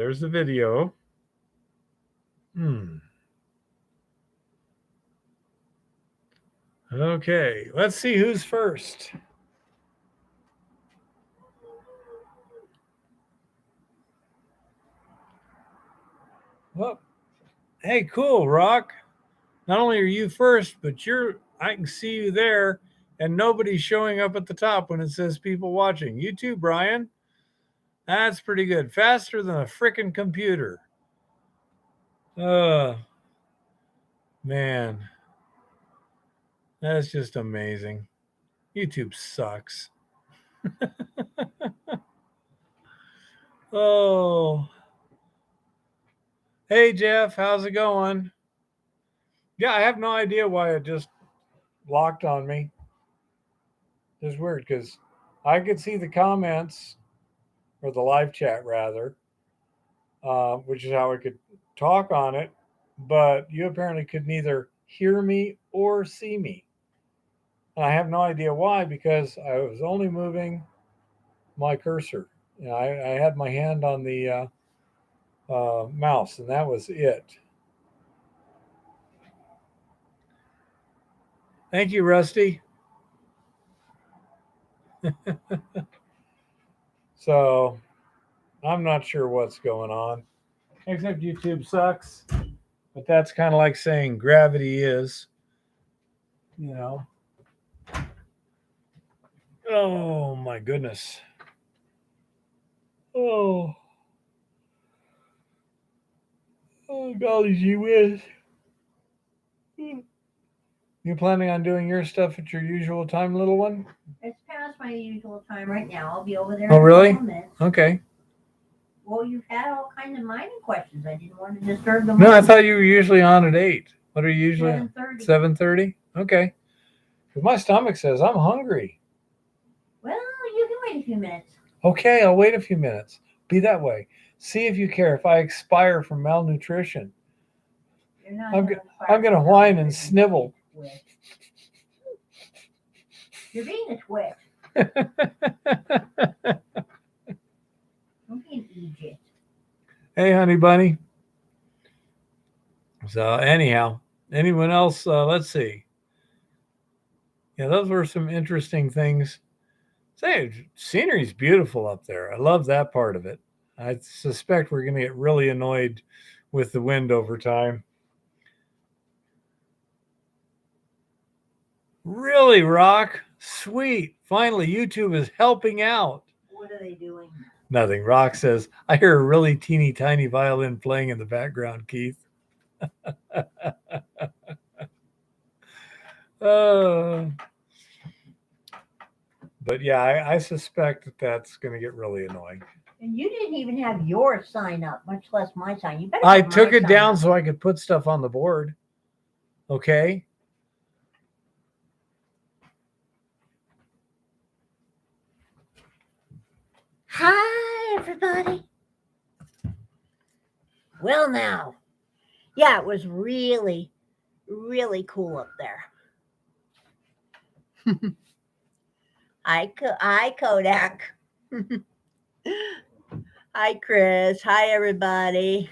There's the video. Okay, let's see who's first. Well, hey, cool, Rock. Not only are you first, but I can see you there, and nobody's showing up at the top when it says people watching. You too, Brian. That's pretty good. Faster than a frickin' computer. Uh, man, that's just amazing. YouTube sucks. Oh, hey, Jeff, how's it going? Yeah, I have no idea why it just locked on me. It's weird because I could see the comments, or the live chat rather, which is how I could talk on it, but you apparently could neither hear me or see me. And I have no idea why because I was only moving my cursor. I had my hand on the mouse, and that was it. Thank you, Rusty. So I'm not sure what's going on, except YouTube sucks. But that's kind of like saying gravity is, you know. Oh my goodness. Oh, oh golly gee whiz. You planning on doing your stuff at your usual time, little one? It's past my usual time right now. I'll be over there. Oh, in really? A couple minutes. Okay. Well, you've had all kinds of mining questions. I didn't want to disturb them. No, I thought you were usually on at 8. What are you usually? 7:30. 7:30. Okay. Because my stomach says I'm hungry. Well, you can wait a few minutes. Okay, I'll wait a few minutes. Be that way. See if you care if I expire from malnutrition. You're not I'm going to whine and snivel. You're being a twit. Don't be an idiot. Hey, honey bunny. So, anyhow, anyone else? Let's see. Yeah, those were some interesting things. Say, scenery's beautiful up there. I love that part of it. I suspect we're going to get really annoyed with the wind over time. Really, Rock? Sweet. Finally, YouTube is helping out. What are they doing? Nothing. Rock says, I hear a really teeny tiny violin playing in the background, Keith. uh, but yeah, I suspect that that's going to get really annoying. And you didn't even have your sign up, much less my sign. You better. I took it down so I could put stuff on the board. Okay. Hi, everybody. Well, now. Yeah, it was really, really cool up there. Hi, Kodak. Hi, Chris. Hi, everybody.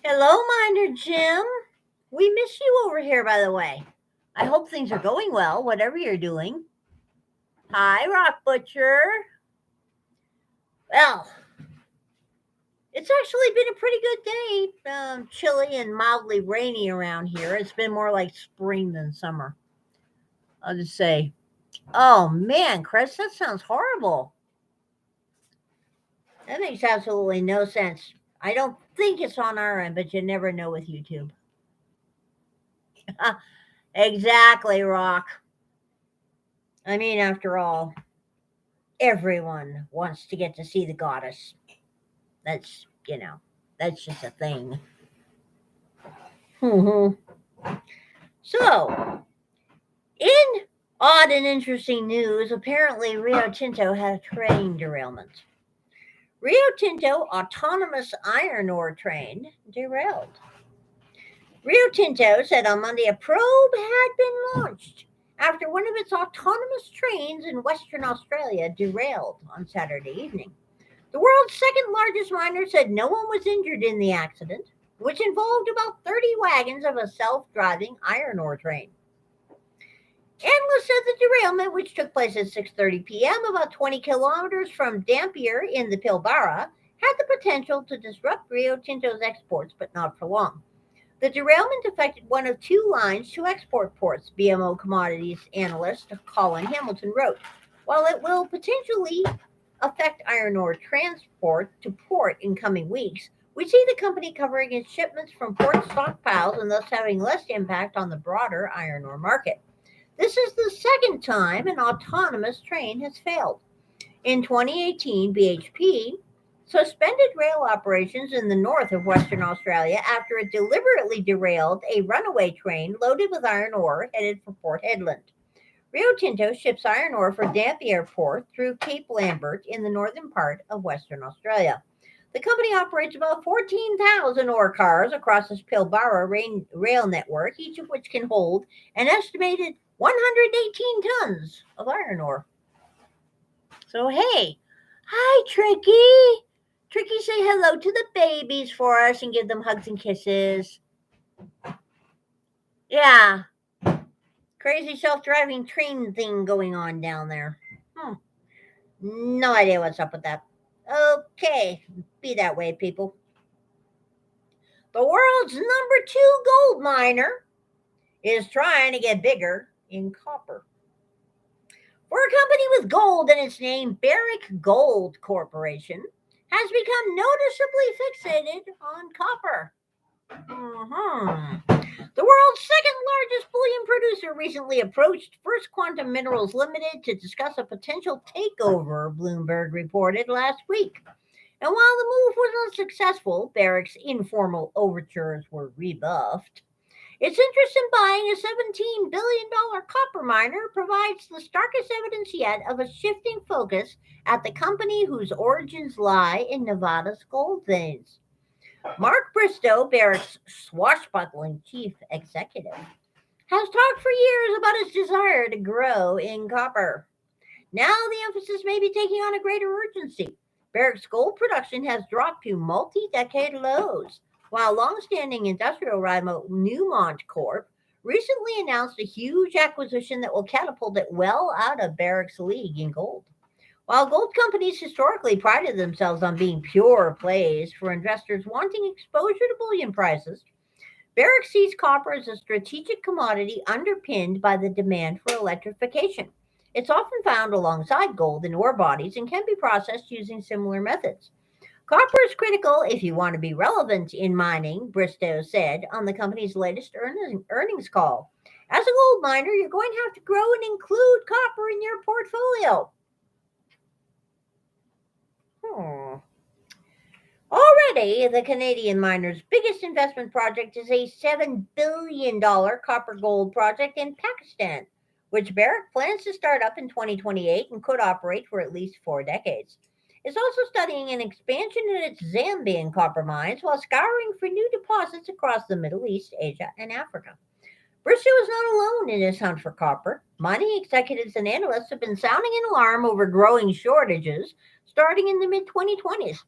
Hello, Miner Jim. We miss you over here, by the way. I hope things are going well, whatever you're doing. Hi, Rock Butcher. Well, it's actually been a pretty good day. Chilly and mildly rainy around here. It's been more like spring than summer. I'll just say, oh man, Chris, that sounds horrible. That makes absolutely no sense. I don't think it's on our end, but you never know with YouTube. Exactly, Rock. I mean, after all, everyone wants to get to see the goddess. That's, that's just a thing. So, in odd and interesting news, apparently Rio Tinto had a train derailment. Rio Tinto autonomous iron ore train derailed. Rio Tinto said on Monday a probe had been launched after one of its autonomous trains in Western Australia derailed on Saturday evening. The world's second largest miner said no one was injured in the accident, which involved about 30 wagons of a self-driving iron ore train. Analysts said the derailment, which took place at 6:30 p.m., about 20 kilometers from Dampier in the Pilbara, had the potential to disrupt Rio Tinto's exports, but not for long. The derailment affected one of two lines to export ports, BMO commodities analyst Colin Hamilton wrote. While it will potentially affect iron ore transport to port in coming weeks, we see the company covering its shipments from port stockpiles and thus having less impact on the broader iron ore market. This is the second time an autonomous train has failed. In 2018, BHP suspended rail operations in the north of Western Australia after it deliberately derailed a runaway train loaded with iron ore headed for Port Hedland. Rio Tinto ships iron ore for Dampier Port through Cape Lambert in the northern part of Western Australia. The company operates about 14,000 ore cars across this Pilbara rail network, each of which can hold an estimated 118 tons of iron ore. So, hey, hi, Tricky. Tricky, say hello to the babies for us and give them hugs and kisses. Yeah. Crazy self-driving train thing going on down there. No idea what's up with that. Okay, be that way, people. The world's number 2 gold miner is trying to get bigger in copper. For a company with gold in its name, Barrick Gold Corporation has become noticeably fixated on copper. The world's second largest bullion producer recently approached First Quantum Minerals Limited to discuss a potential takeover, Bloomberg reported last week. And while the move was unsuccessful, Barrick's informal overtures were rebuffed. Its interest in buying a $17 billion copper miner provides the starkest evidence yet of a shifting focus at the company whose origins lie in Nevada's gold veins. Mark Bristow, Barrick's swashbuckling chief executive, has talked for years about his desire to grow in copper. Now the emphasis may be taking on a greater urgency. Barrick's gold production has dropped to multi-decade lows, while long-standing industrial rival Newmont Corp recently announced a huge acquisition that will catapult it well out of Barrick's league in gold. While gold companies historically prided themselves on being pure plays for investors wanting exposure to bullion prices, Barrick sees copper as a strategic commodity underpinned by the demand for electrification. It's often found alongside gold in ore bodies and can be processed using similar methods. Copper is critical if you want to be relevant in mining, Bristow said on the company's latest earnings call. As a gold miner, you're going to have to grow and include copper in your portfolio. Already, the Canadian miner's biggest investment project is a $7 billion copper gold project in Pakistan, which Barrick plans to start up in 2028 and could operate for at least 4 decades. It's also studying an expansion in its Zambian copper mines while scouring for new deposits across the Middle East, Asia, and Africa. Bristow is not alone in his hunt for copper. Mining executives and analysts have been sounding an alarm over growing shortages starting in the mid-2020s,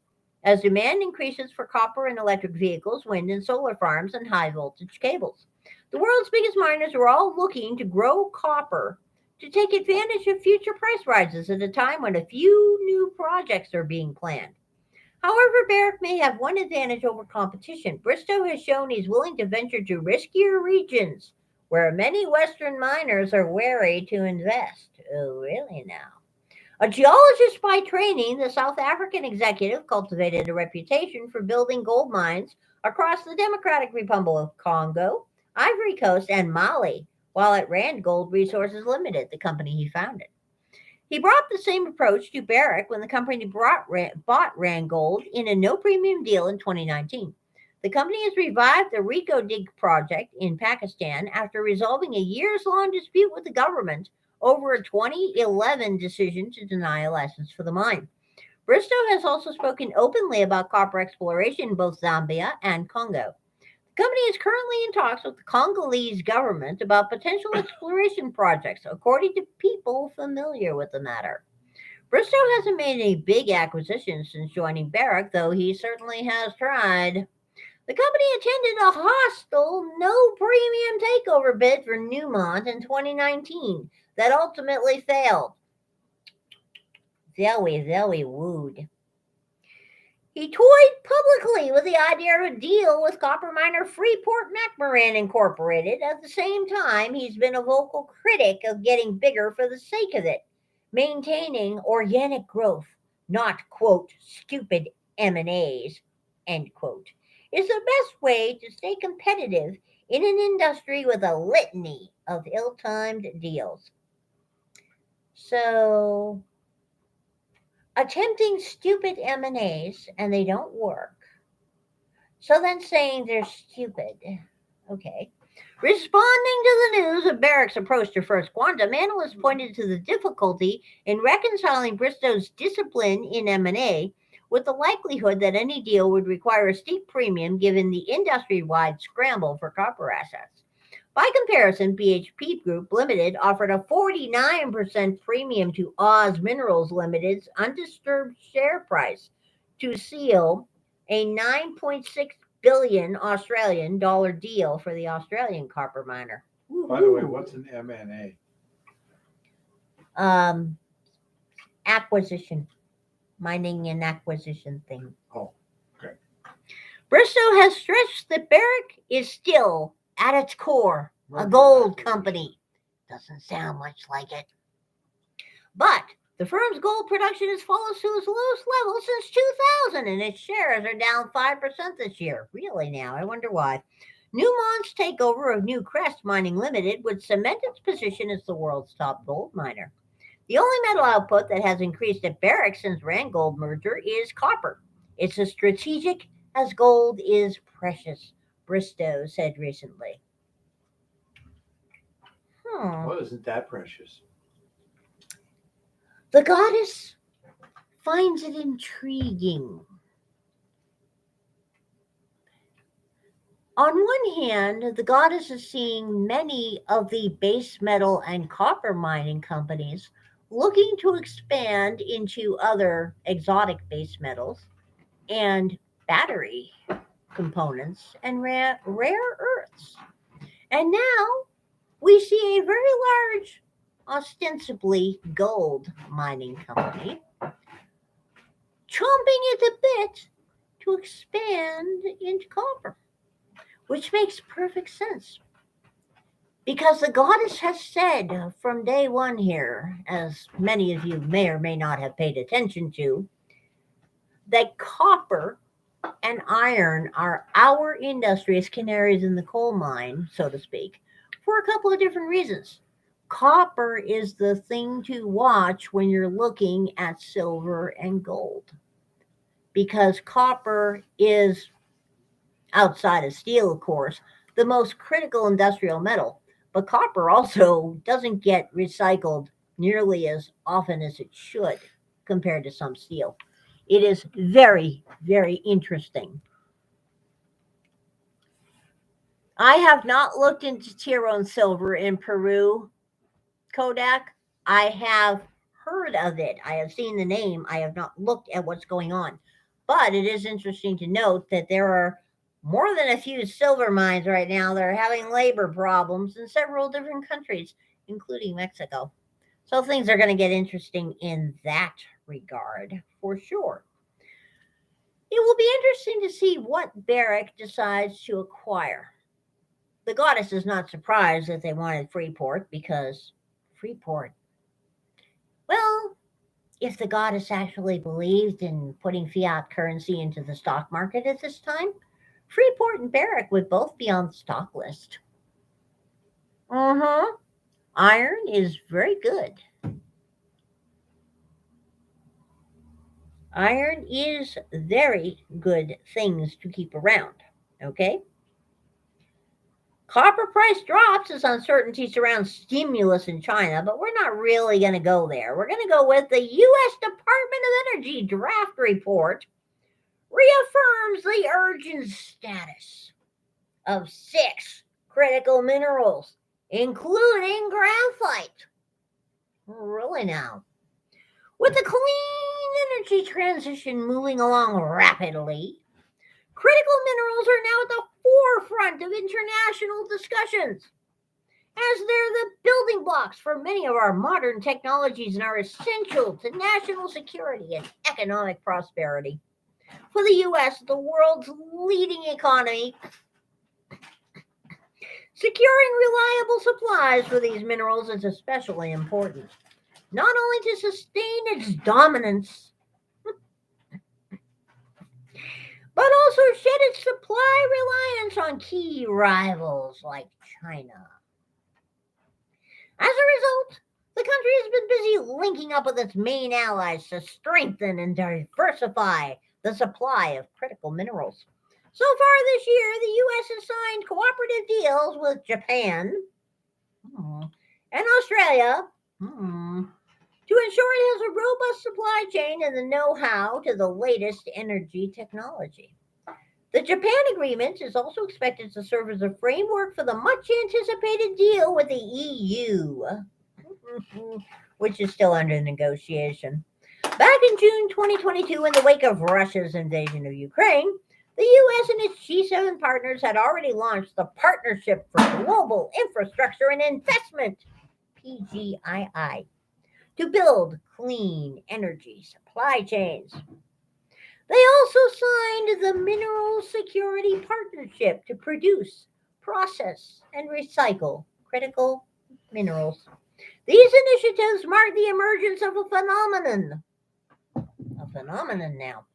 as demand increases for copper in electric vehicles, wind and solar farms, and high-voltage cables. The world's biggest miners are all looking to grow copper to take advantage of future price rises at a time when a few new projects are being planned. However, Barrick may have one advantage over competition. Bristow has shown he's willing to venture to riskier regions where many Western miners are wary to invest. Oh, really now? A geologist by training, the South African executive cultivated a reputation for building gold mines across the Democratic Republic of Congo, Ivory Coast, and Mali, while at Rand Gold Resources Limited, the company he founded. He brought the same approach to Barrick when the company bought Rand Gold in a no-premium deal in 2019. The company has revived the Reko Dig project in Pakistan after resolving a years-long dispute with the government over a 2011 decision to deny a license for the mine. Bristow has also spoken openly about copper exploration in both Zambia and Congo. The company is currently in talks with the Congolese government about potential exploration projects, according to people familiar with the matter. Bristow hasn't made any big acquisitions since joining Barrick, though he certainly has tried. The company attended a hostile, no premium takeover bid for Newmont in 2019 that ultimately failed. Zoe wooed. He toyed publicly with the idea of a deal with copper miner Freeport-McMoRan Incorporated. At the same time, he's been a vocal critic of getting bigger for the sake of it, maintaining organic growth, not, quote, stupid M&As, end quote, is the best way to stay competitive in an industry with a litany of ill-timed deals. So, attempting stupid M&As and they don't work. So then saying they're stupid. Okay. Responding to the news of Barrick's approach to First Quantum, analysts pointed to the difficulty in reconciling Bristow's discipline in M&A with the likelihood that any deal would require a steep premium given the industry-wide scramble for copper assets. By comparison, BHP Group Limited offered a 49% premium to Oz Minerals Limited's undisturbed share price to seal a 9.6 billion Australian dollar deal for the Australian copper miner. By the way, what's an M&A? Acquisition, mining and acquisition thing. Oh, okay. Bristow has stressed that Barrick is still, at its core, a gold company. Doesn't sound much like it. But the firm's gold production has fallen to its lowest level since 2000, and its shares are down 5% this year. Really now, I wonder why. Newmont's takeover of Newcrest Mining Limited would cement its position as the world's top gold miner. The only metal output that has increased at Barrick since Randgold merger is copper. It's as strategic as gold is precious, Bristow said recently. Well, isn't that precious? The goddess finds it intriguing. On one hand, the goddess is seeing many of the base metal and copper mining companies looking to expand into other exotic base metals and battery components and rare earths. And now we see a very large, ostensibly gold mining company chomping at the bit to expand into copper, which makes perfect sense. Because the goddess has said from day one here, as many of you may or may not have paid attention to, that copper and iron are our industry as canaries in the coal mine, so to speak, for a couple of different reasons. Copper is the thing to watch when you're looking at silver and gold, because copper is, outside of steel, of course, the most critical industrial metal. But copper also doesn't get recycled nearly as often as it should compared to some steel. It is very, very interesting. I have not looked into Tyrone silver in Peru, Kodak. I have heard of it. I have seen the name. I have not looked at what's going on. But it is interesting to note that there are more than a few silver mines right now that are having labor problems in several different countries, including Mexico. So things are going to get interesting in that regard, for sure. It will be interesting to see what Barrick decides to acquire. The goddess is not surprised that they wanted Freeport, because Freeport, well, if the goddess actually believed in putting fiat currency into the stock market at this time, Freeport and Barrick would both be on the stock list. Iron is very good. Iron is very good things to keep around, okay? Copper price drops as uncertainty surrounds stimulus in China, but we're not really going to go there. We're going to go with the U.S. Department of Energy draft report reaffirms the urgent status of 6 critical minerals, including graphite. Really now. With the clean energy transition moving along rapidly, critical minerals are now at the forefront of international discussions, as they're the building blocks for many of our modern technologies and are essential to national security and economic prosperity. For the U.S., the world's leading economy, securing reliable supplies for these minerals is especially important, not only to sustain its dominance, but also shed its supply reliance on key rivals like China. As a result, the country has been busy linking up with its main allies to strengthen and diversify the supply of critical minerals. So far this year, the U.S. has signed cooperative deals with Japan and Australia to ensure it has a robust supply chain and the know-how to the latest energy technology. The Japan agreement is also expected to serve as a framework for the much anticipated deal with the EU, which is still under negotiation. Back in June 2022, in the wake of Russia's invasion of Ukraine, the U.S. and its G7 partners had already launched the Partnership for Global Infrastructure and Investment, PGII, to build clean energy supply chains. They also signed the Mineral Security Partnership to produce, process, and recycle critical minerals. These initiatives mark the emergence of a phenomenon now,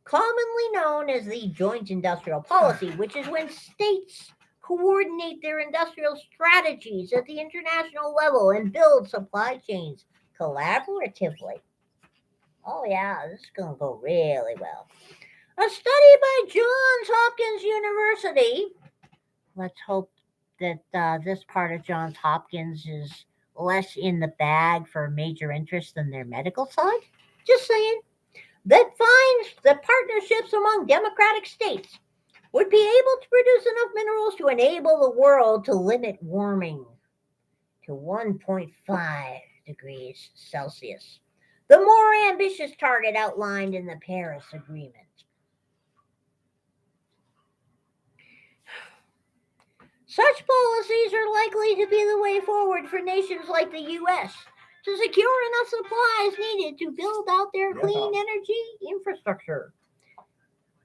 commonly known as the Joint Industrial Policy, which is when states coordinate their industrial strategies at the international level and build supply chains collaboratively. Oh, yeah, this is going to go really well. A study by Johns Hopkins University. Let's hope that this part of Johns Hopkins is less in the bag for major interest than their medical side. Just saying. That finds that partnerships among democratic states would be able to produce enough minerals to enable the world to limit warming to 1.5 degrees Celsius, the more ambitious target outlined in the Paris Agreement. Such policies are likely to be the way forward for nations like the U.S. to secure enough supplies needed to build out their clean energy infrastructure.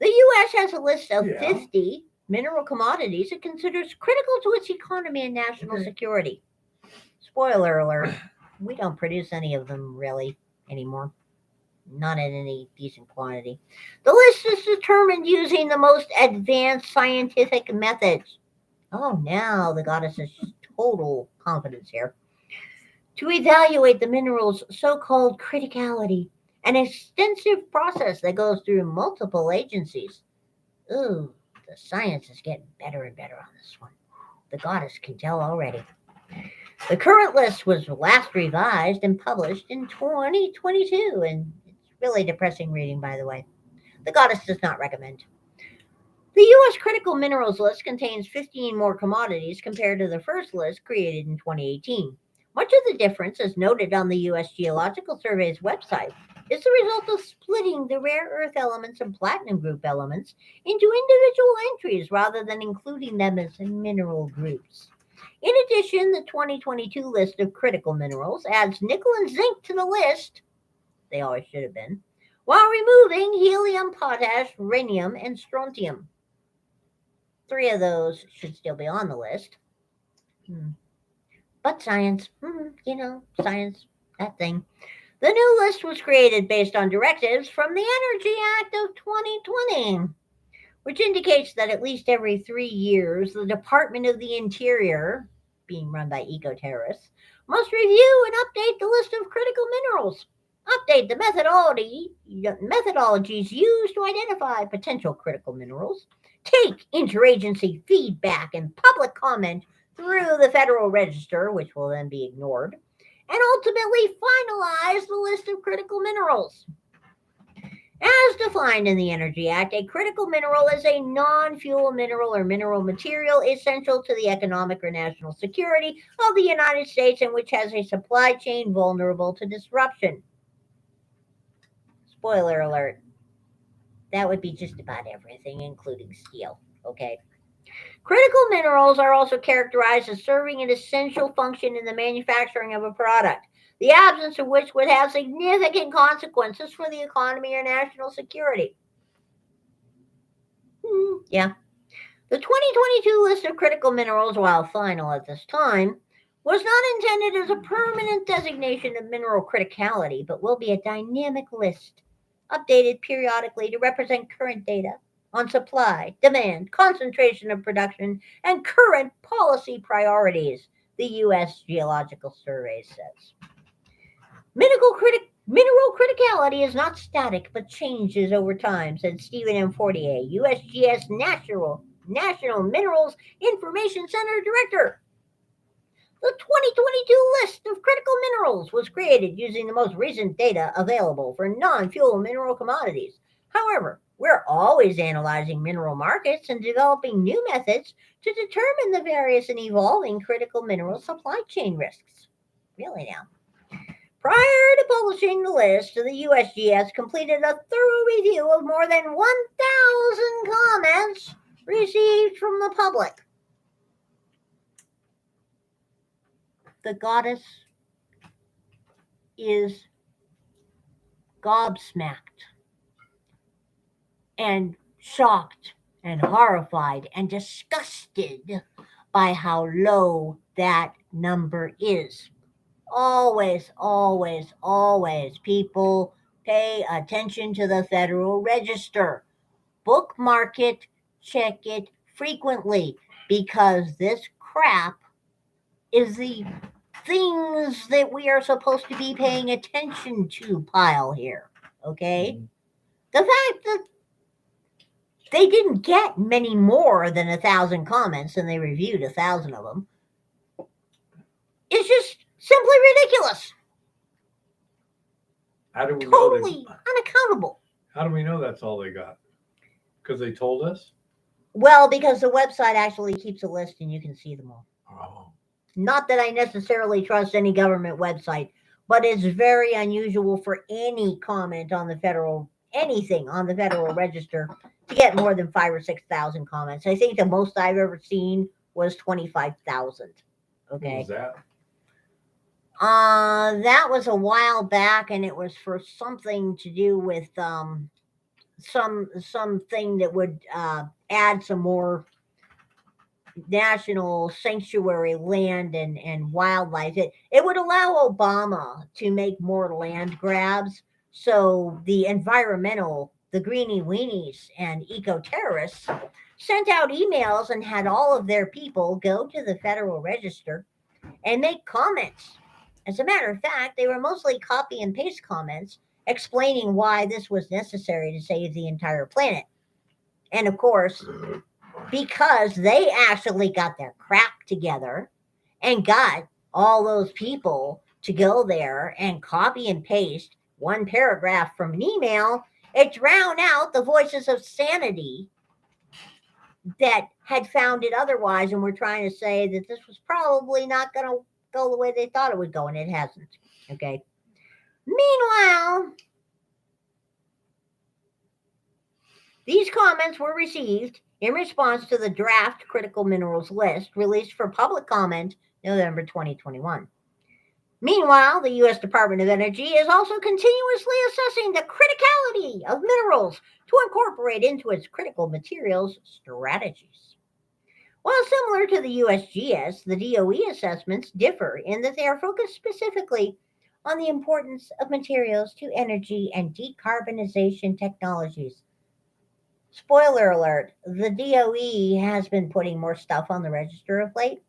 The U.S. has a list of 50 mineral commodities it considers critical to its economy and national security. Spoiler alert, we don't produce any of them really anymore. Not in any decent quantity. The list is determined using the most advanced scientific methods. Oh, now the goddess has total confidence here. To evaluate the mineral's so-called criticality, an extensive process that goes through multiple agencies. Ooh, the science is getting better and better on this one. The goddess can tell already. The current list was last revised and published in 2022, and it's really depressing reading, by the way. The goddess does not recommend. The U.S. critical minerals list contains 15 more commodities compared to the first list created in 2018. Much of the difference, as noted on the U.S. Geological Survey's website, is the result of splitting the rare earth elements and platinum group elements into individual entries rather than including them as mineral groups. In addition, the 2022 list of critical minerals adds nickel and zinc to the list. They always should have been, while removing helium, potash, rhenium, and strontium. 3 of those should still be on the list. But science, science, that thing. The new list was created based on directives from the Energy Act of 2020, which indicates that at least every 3 years, the Department of the Interior, being run by eco-terrorists, must review and update the list of critical minerals, update the methodologies used to identify potential critical minerals, take interagency feedback and public comment through the Federal Register, which will then be ignored, and ultimately finalize the list of critical minerals. As defined in the Energy Act, a critical mineral is a non-fuel mineral or mineral material essential to the economic or national security of the United States and which has a supply chain vulnerable to disruption. Spoiler alert. That would be just about everything, including steel. Okay. Critical minerals are also characterized as serving an essential function in the manufacturing of a product, the absence of which would have significant consequences for the economy or national security. Yeah. The 2022 list of critical minerals, while final at this time, was not intended as a permanent designation of mineral criticality, but will be a dynamic list, updated periodically to represent current data on supply, demand, concentration of production, and current policy priorities, the U.S. Geological Survey says. Mineral criticality is not static but changes over time, said Stephen M. Fortier, USGS National Minerals Information Center Director. The 2022 list of critical minerals was created using the most recent data available for non-fuel mineral commodities. However, we're always analyzing mineral markets and developing new methods to determine the various and evolving critical mineral supply chain risks. Really now. Prior to publishing the list, the USGS completed a thorough review of more than 1,000 comments received from the public. The goddess is gobsmacked and shocked and horrified and disgusted by how low that number is. Always, always, always, people pay attention to the Federal Register. Bookmark it, check it frequently, because this crap is the things that we are supposed to be paying attention to pile here. Okay? The fact that they didn't get many more than 1,000 comments and they reviewed 1,000 of them is just simply ridiculous. How do we Totally know unaccountable. How do we know that's all they got? Because they told us? Well, because the website actually keeps a list and you can see them all. Oh. Not that I necessarily trust any government website, but it's very unusual for any comment on the anything on the Federal Register to get more than 5,000 or 6,000 comments. I think the most I've ever seen was 25,000. Okay. What was that? That was a while back, and it was for something to do with something that would add some more national sanctuary land and wildlife. It would allow Obama to make more land grabs, so the greenie weenies and eco-terrorists sent out emails and had all of their people go to the Federal Register and make comments. As a matter of fact, they were mostly copy and paste comments explaining why this was necessary to save the entire planet. And of course, because they actually got their crap together and got all those people to go there and copy and paste one paragraph from an email, it drowned out the voices of sanity that had found it otherwise and were trying to say that this was probably not going to go the way they thought it would go, and it hasn't. Okay. Meanwhile, these comments were received in response to the draft critical minerals list released for public comment November 2021. Meanwhile, the U.S. Department of Energy is also continuously assessing the criticality of minerals to incorporate into its critical materials strategies. While similar to the USGS, the DOE assessments differ in that they are focused specifically on the importance of materials to energy and decarbonization technologies. Spoiler alert, the DOE has been putting more stuff on the register of late.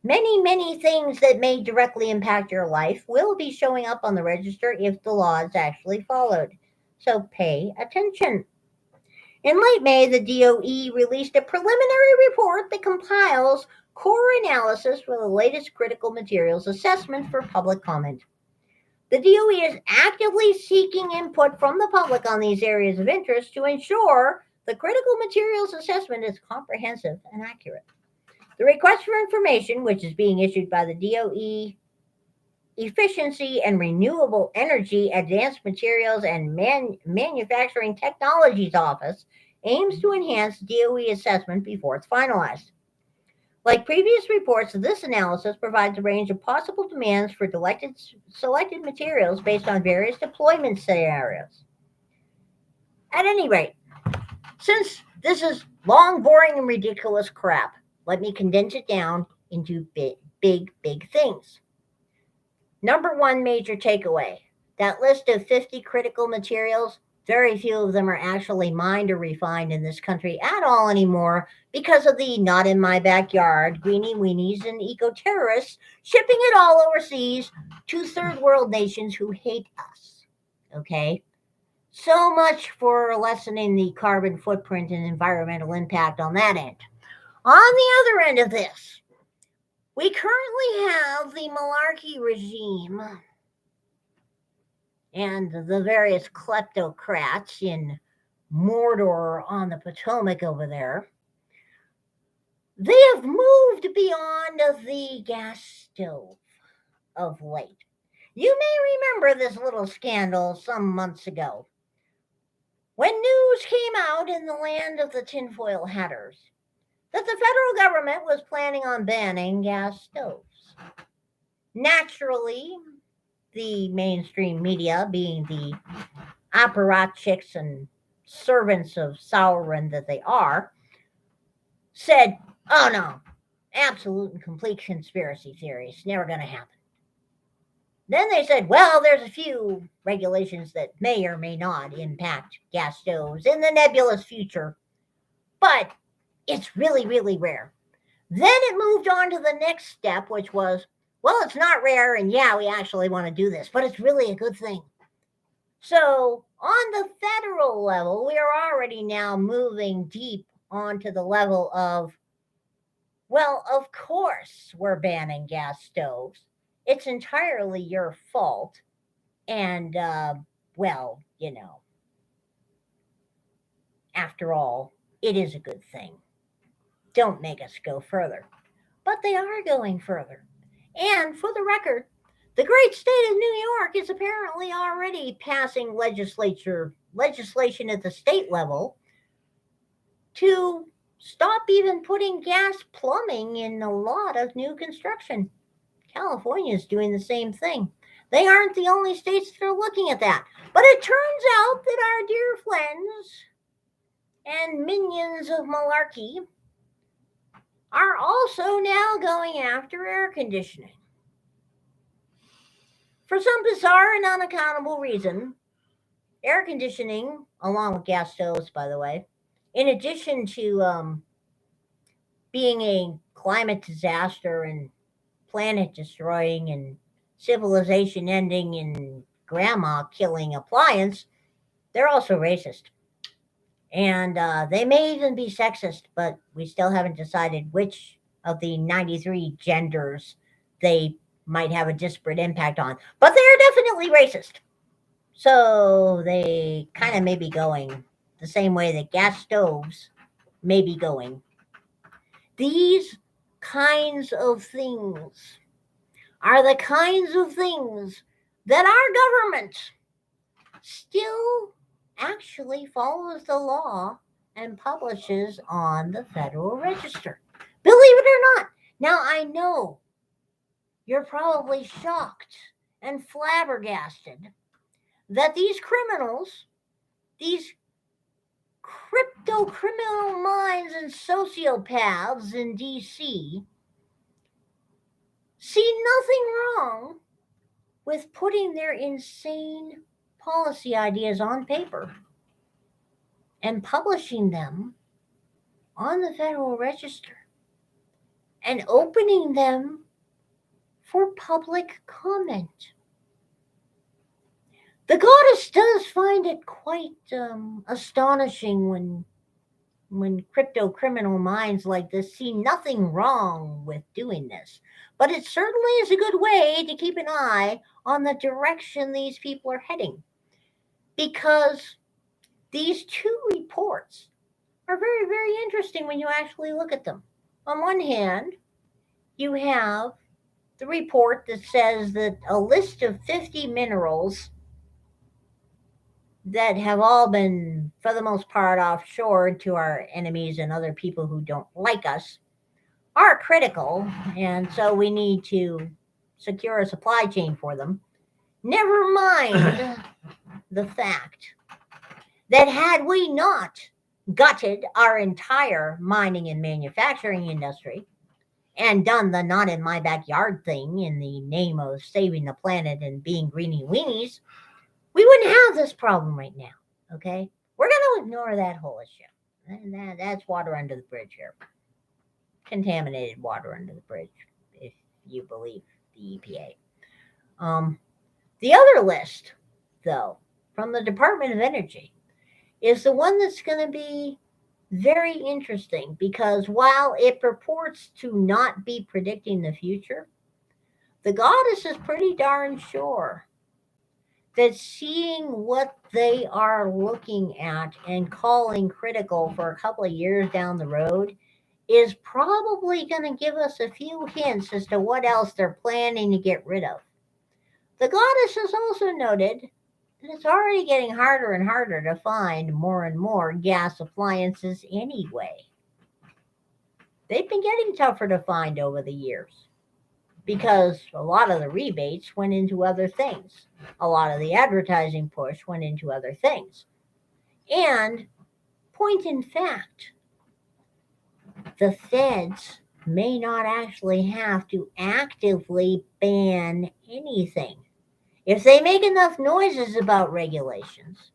Many things that may directly impact your life will be showing up on the register if the law is actually followed. So pay attention. In late May, the DOE released a preliminary report that compiles core analysis for the latest critical materials assessment for public comment. The DOE is actively seeking input from the public on these areas of interest to ensure the critical materials assessment is comprehensive and accurate. The request for information, which is being issued by the DOE Efficiency and Renewable Energy Advanced Materials and Manufacturing Technologies Office aims to enhance DOE assessment before it's finalized. Like previous reports, this analysis provides a range of possible demands for selected materials based on various deployment scenarios. At any rate, since this is long, boring, and ridiculous crap, let me condense it down into big things. Number one major takeaway, that list of 50 critical materials, very few of them are actually mined or refined in this country at all anymore because of the not in my backyard, greenie weenies, and eco terrorists shipping it all overseas to third world nations who hate us. Okay? So much for lessening the carbon footprint and environmental impact on that end. On the other end of this, we currently have the Malarkey regime and the various kleptocrats in Mordor on the Potomac over there. They have moved beyond the gas stove of late. You may remember this little scandal some months ago when news came out in the land of the tinfoil hatters that the federal government was planning on banning gas stoves. Naturally, the mainstream media, being the apparatchiks and servants of Sauron that they are, said, oh no, absolute and complete conspiracy theories, never going to happen. Then they said, well, there's a few regulations that may or may not impact gas stoves in the nebulous future, but it's really rare. Then it moved on to the next step, which was, well, it's not rare, and yeah, we actually want to do this, but it's really a good thing. So on the federal level, we are already now moving deep onto the level of, well, of course we're banning gas stoves. It's entirely your fault. And, well, after all, it is a good thing. Don't make us go further. But they are going further. And for the record, the great state of New York is apparently already passing legislation at the state level to stop even putting gas plumbing in a lot of new construction. California is doing the same thing. They aren't the only states that are looking at that. But it turns out that our dear friends and minions of malarkey are also now going after air conditioning. For some bizarre and unaccountable reason, air conditioning, along with gas stoves, by the way, in addition to being a climate disaster and planet destroying and civilization ending and grandma killing appliance, they're also racist. And they may even be sexist, but we still haven't decided which of the 93 genders they might have a disparate impact on. But they are definitely racist. So they kind of may be going the same way that gas stoves may be going. These kinds of things are the kinds of things that our government still actually follows the law and publishes on the Federal Register. Believe it or not. Now, I know you're probably shocked and flabbergasted that these criminals, these crypto criminal minds and sociopaths in DC, see nothing wrong with putting their insane policy ideas on paper and publishing them on the Federal Register and opening them for public comment. The goddess does find it quite astonishing when crypto criminal minds like this see nothing wrong with doing this. But it certainly is a good way to keep an eye on the direction these people are heading. Because these two reports are very interesting when you actually look at them. On one hand, you have the report that says that a list of 50 minerals that have all been, for the most part, offshored to our enemies and other people who don't like us are critical, and so we need to secure a supply chain for them. Never mind the fact that had we not gutted our entire mining and manufacturing industry and done the not in my backyard thing in the name of saving the planet and being greeny weenies, we wouldn't have this problem right now. Okay? We're going to ignore that whole issue. And that's water under the bridge here. Contaminated water under the bridge, if you believe the EPA. The other list, though, from the Department of Energy, is the one that's going to be very interesting because while it purports to not be predicting the future, the goddess is pretty darn sure that seeing what they are looking at and calling critical for a couple of years down the road is probably going to give us a few hints as to what else they're planning to get rid of. The goddess has also noted that it's already getting harder and harder to find more and more gas appliances anyway. They've been getting tougher to find over the years because a lot of the rebates went into other things. A lot of the advertising push went into other things. And, point in fact, the feds may not actually have to actively ban anything. If they make enough noises about regulations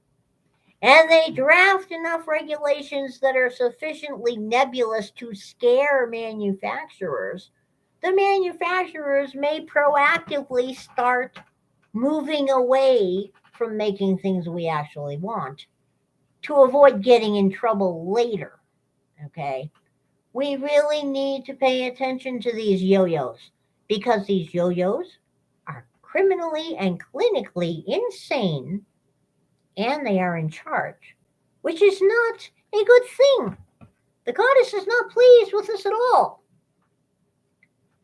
and they draft enough regulations that are sufficiently nebulous to scare manufacturers, the manufacturers may proactively start moving away from making things we actually want to avoid getting in trouble later. Okay? We really need to pay attention to these yo-yos because these yo-yos are criminally and clinically insane and they are in charge, which is not a good thing. The goddess is not pleased with this at all.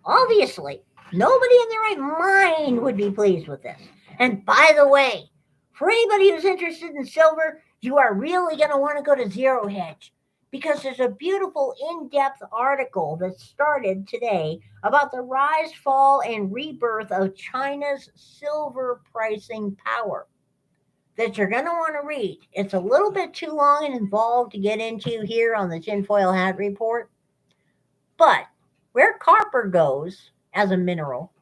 Obviously, nobody in their right mind would be pleased with this. And by the way, for anybody who's interested in silver, you are really going to want to go to Zero Hedge because there's a beautiful in-depth article that started today about the rise, fall, and rebirth of China's silver pricing power that you're going to want to read. It's a little bit too long and involved to get into here on the Tinfoil Hat Report, but where copper goes as a mineral,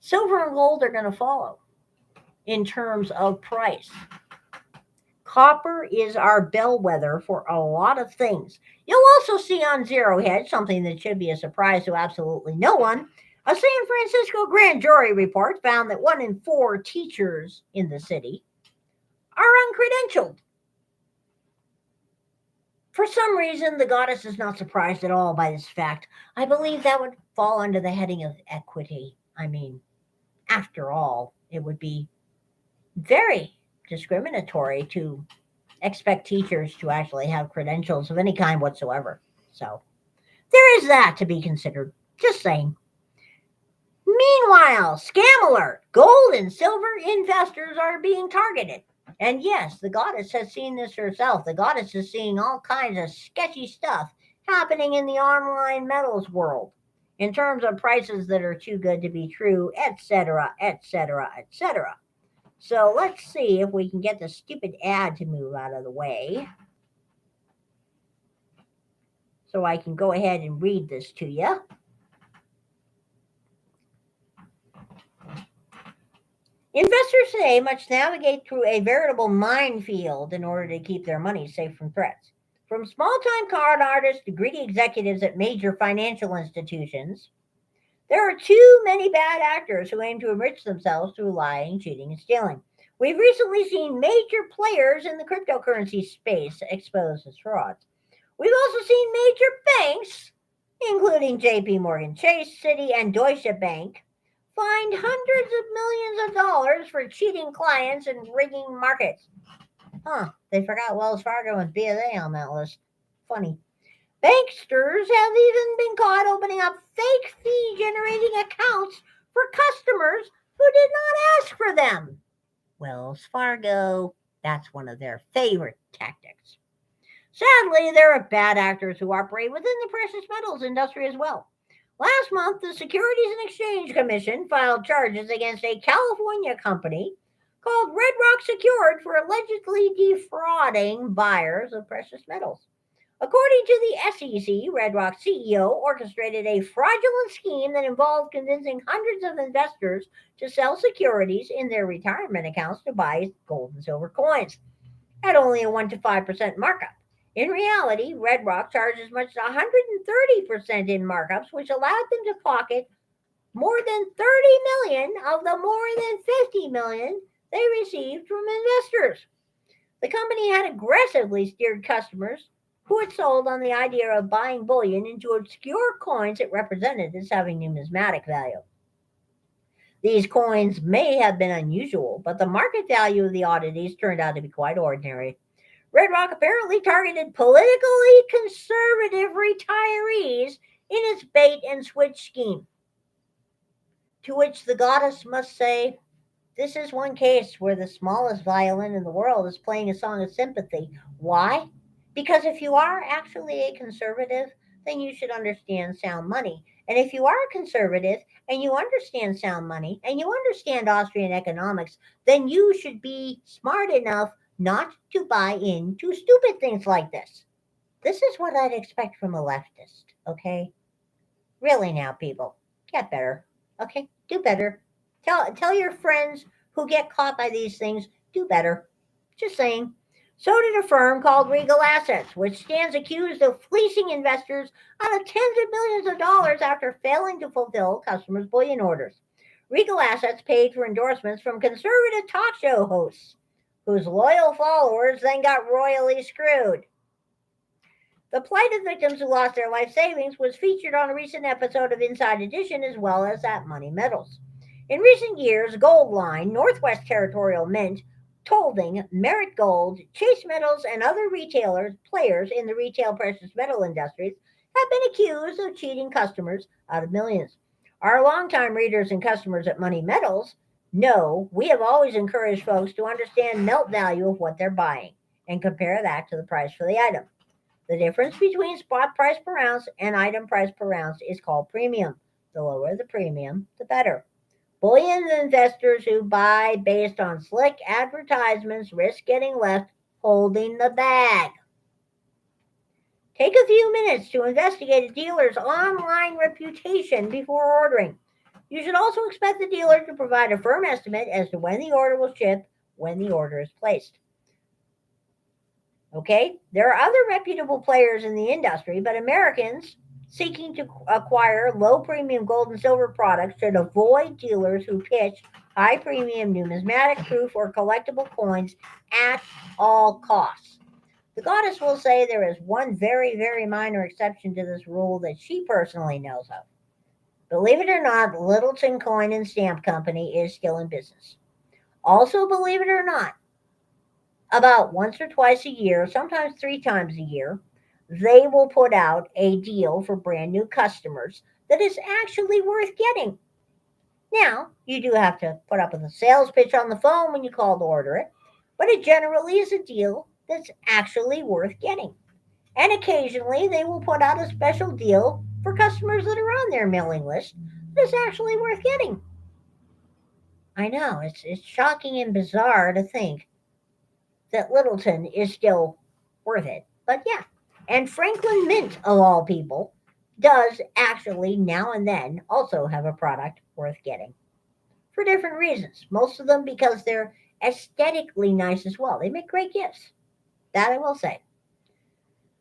silver and gold are going to follow in terms of price. Copper is our bellwether for a lot of things. You'll also see on Zero Hedge, something that should be a surprise to absolutely no one, a San Francisco grand jury report found that 1 in 4 teachers in the city are uncredentialed. For some reason, the goddess is not surprised at all by this fact. I believe that would fall under the heading of equity. I mean, after all, it would be very discriminatory to expect teachers to actually have credentials of any kind whatsoever. So there is that to be considered. Just saying. Meanwhile, scam alert. Gold and silver investors are being targeted. And yes, the goddess has seen this herself. The goddess is seeing all kinds of sketchy stuff happening in the online metals world in terms of prices that are too good to be true, etc., etc., etc. So let's see if we can get the stupid ad to move out of the way so I can go ahead and read this to you. Investors today must navigate through a veritable minefield in order to keep their money safe from threats. From small-time con artists to greedy executives at major financial institutions, there are too many bad actors who aim to enrich themselves through lying, cheating, and stealing. We've recently seen major players in the cryptocurrency space exposed as frauds. We've also seen major banks, including JP Morgan Chase, Citi, and Deutsche Bank, fined hundreds of millions of dollars for cheating clients and rigging markets. They forgot Wells Fargo and BofA on that list. Funny. Banksters have even been caught opening up fake fee-generating accounts for customers who did not ask for them. Wells Fargo, that's one of their favorite tactics. Sadly, there are bad actors who operate within the precious metals industry as well. Last month, the Securities and Exchange Commission filed charges against a California company called Red Rock Secured for allegedly defrauding buyers of precious metals. According to the SEC, Red Rock CEO orchestrated a fraudulent scheme that involved convincing hundreds of investors to sell securities in their retirement accounts to buy gold and silver coins at only a 1 to 5% markup. In reality, Red Rock charged as much as 130% in markups, which allowed them to pocket more than 30 million of the more than 50 million they received from investors. The company had aggressively steered customers who had sold on the idea of buying bullion into obscure coins it represented as having numismatic value. These coins may have been unusual, but the market value of the oddities turned out to be quite ordinary. Red Rock apparently targeted politically conservative retirees in its bait and switch scheme. To which the goddess must say, this is one case where the smallest violin in the world is playing a song of sympathy. Why? Because if you are actually a conservative, then you should understand sound money. And if you are a conservative and you understand sound money and you understand Austrian economics, then you should be smart enough not to buy into stupid things like this. This is what I'd expect from a leftist, okay? Really now, people, get better, okay? Do better. Tell your friends who get caught by these things, do better. Just saying. So did a firm called Regal Assets, which stands accused of fleecing investors out of tens of millions of dollars after failing to fulfill customers' bullion orders. Regal Assets paid for endorsements from conservative talk show hosts, whose loyal followers then got royally screwed. The plight of victims who lost their life savings was featured on a recent episode of Inside Edition as well as at Money Metals. In recent years, Goldline, Northwest Territorial Mint, Tolding, Merit Gold, Chase Metals, and other players in the retail precious metal industries have been accused of cheating customers out of millions. Our longtime readers and customers at Money Metals know we have always encouraged folks to understand melt value of what they're buying and compare that to the price for the item. The difference between spot price per ounce and item price per ounce is called premium. The lower the premium, the better. Bullion investors who buy based on slick advertisements risk getting left holding the bag. Take a few minutes to investigate a dealer's online reputation before ordering. You should also expect the dealer to provide a firm estimate as to when the order will ship when the order is placed. Okay, there are other reputable players in the industry, but Americans seeking to acquire low premium gold and silver products should avoid dealers who pitch high premium numismatic proof or collectible coins at all costs. The goddess will say there is one very, very minor exception to this rule that she personally knows of. Believe it or not, Littleton Coin and Stamp Company is still in business. Also, believe it or not, about once or twice a year, sometimes 3 times a year, they will put out a deal for brand new customers that is actually worth getting. Now, you do have to put up with a sales pitch on the phone when you call to order it, but it generally is a deal that's actually worth getting. And occasionally, they will put out a special deal for customers that are on their mailing list that's actually worth getting. I know, it's shocking and bizarre to think that Littleton is still worth it. But yeah. And Franklin Mint, of all people, does actually now and then also have a product worth getting for different reasons. Most of them because they're aesthetically nice as well. They make great gifts. That I will say.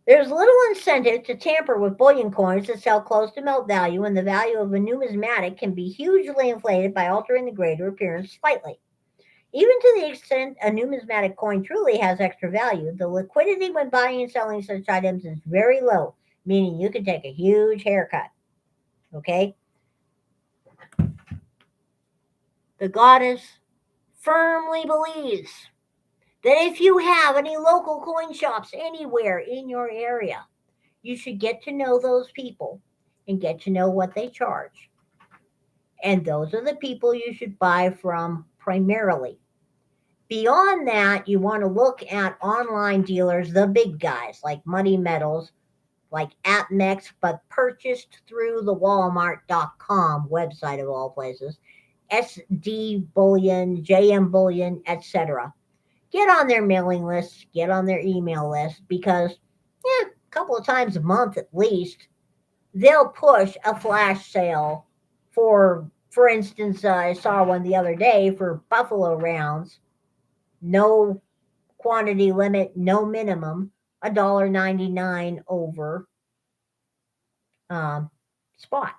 There's little incentive to tamper with bullion coins that sell close to melt value, and the value of a numismatic can be hugely inflated by altering the grade or appearance slightly. Even to the extent a numismatic coin truly has extra value, the liquidity when buying and selling such items is very low, meaning you can take a huge haircut. Okay? The goddess firmly believes that if you have any local coin shops anywhere in your area, you should get to know those people and get to know what they charge. And those are the people you should buy from primarily. Beyond that, you want to look at online dealers, the big guys like Muddy Metals, like AppMex, but purchased through the Walmart.com website of all places, SD Bullion, JM Bullion, etc. Get on their mailing list, get on their email list because, a couple of times a month at least, they'll push a flash sale for instance, I saw one the other day for buffalo rounds, no quantity limit, no minimum, $1.99 over spot,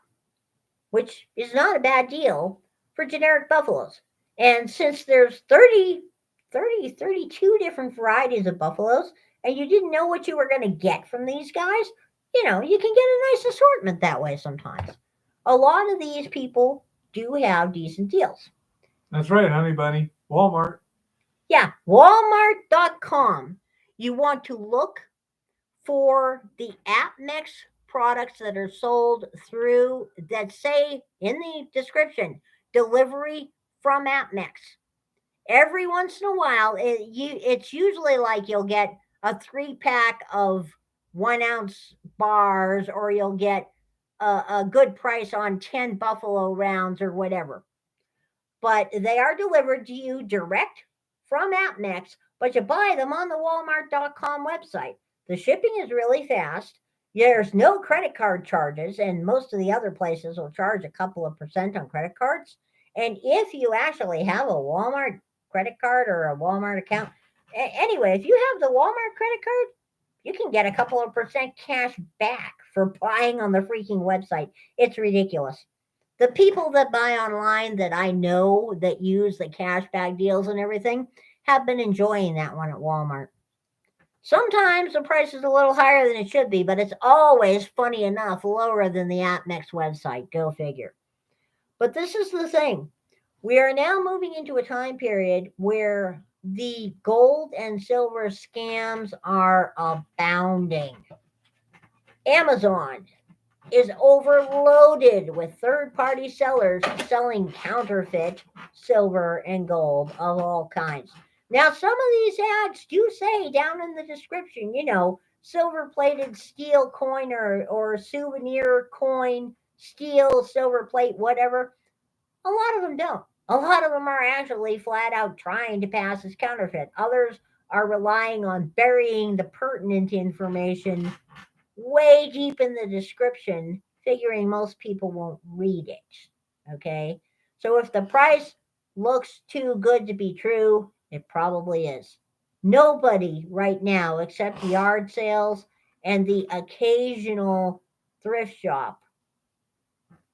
which is not a bad deal for generic buffaloes. And since there's 32 different varieties of buffaloes, and you didn't know what you were going to get from these guys, you can get a nice assortment that way sometimes. A lot of these people do have decent deals. That's right, honey bunny. Walmart. Yeah, Walmart.com. You want to look for the AppMex products that are sold through that say in the description delivery from AppMex. Every once in a while, it's usually like you'll get a 3-pack of 1-ounce bars, or you'll get a good price on 10 buffalo rounds or whatever. But they are delivered to you direct from AppMex, but you buy them on the Walmart.com website. The shipping is really fast. There's no credit card charges, and most of the other places will charge a couple of % on credit cards. And if you actually have a Walmart credit card or a Walmart account, anyway, if you have the Walmart credit card, you can get a couple of % cash back for buying on the freaking website. It's ridiculous. The people that buy online that I know that use the cashback deals and everything have been enjoying that one at Walmart. Sometimes the price is a little higher than it should be, but it's always, funny enough, lower than the AppMex website. Go figure. But this is the thing. We are now moving into a time period where the gold and silver scams are abounding. Amazon is overloaded with third-party sellers selling counterfeit silver and gold of all kinds. Now, some of these ads do say down in the description, silver-plated steel coin or souvenir coin, steel, silver plate, whatever. A lot of them don't. A lot of them are actually flat out trying to pass as counterfeit. Others are relying on burying the pertinent information way deep in the description, figuring most people won't read it. Okay? So if the price looks too good to be true, it probably is. Nobody right now, except yard sales and the occasional thrift shop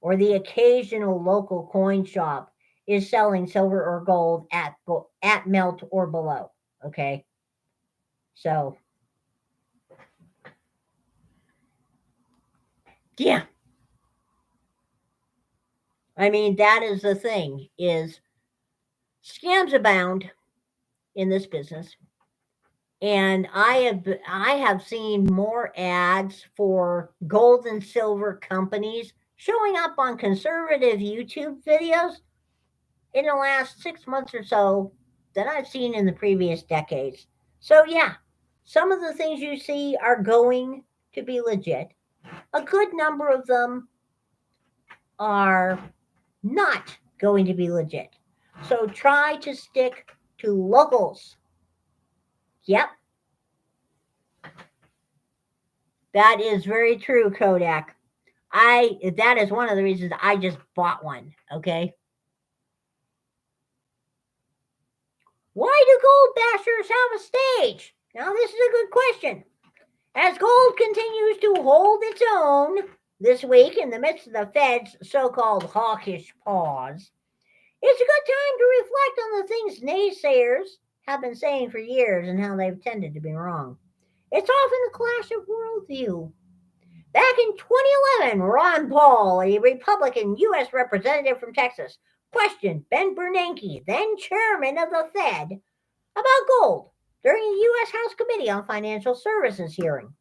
or the occasional local coin shop, is selling silver or gold at melt or below. Okay? So yeah. I mean, that is the thing, is scams abound in this business. And I have seen more ads for gold and silver companies showing up on conservative YouTube videos in the last 6 months or so than I've seen in the previous decades. So yeah, some of the things you see are going to be legit. A good number of them are not going to be legit. So try to stick to locals. Yep. That is very true, Kodak. That is one of the reasons I just bought one, okay? Why do gold bashers have a stage? Now this is a good question. As gold continues to hold its own this week in the midst of the Fed's so-called hawkish pause, it's a good time to reflect on the things naysayers have been saying for years and how they've tended to be wrong. It's often a clash of worldview. Back in 2011, Ron Paul, a Republican U.S. representative from Texas, questioned Ben Bernanke, then chairman of the Fed, about gold during a U.S. House Committee on Financial Services hearing.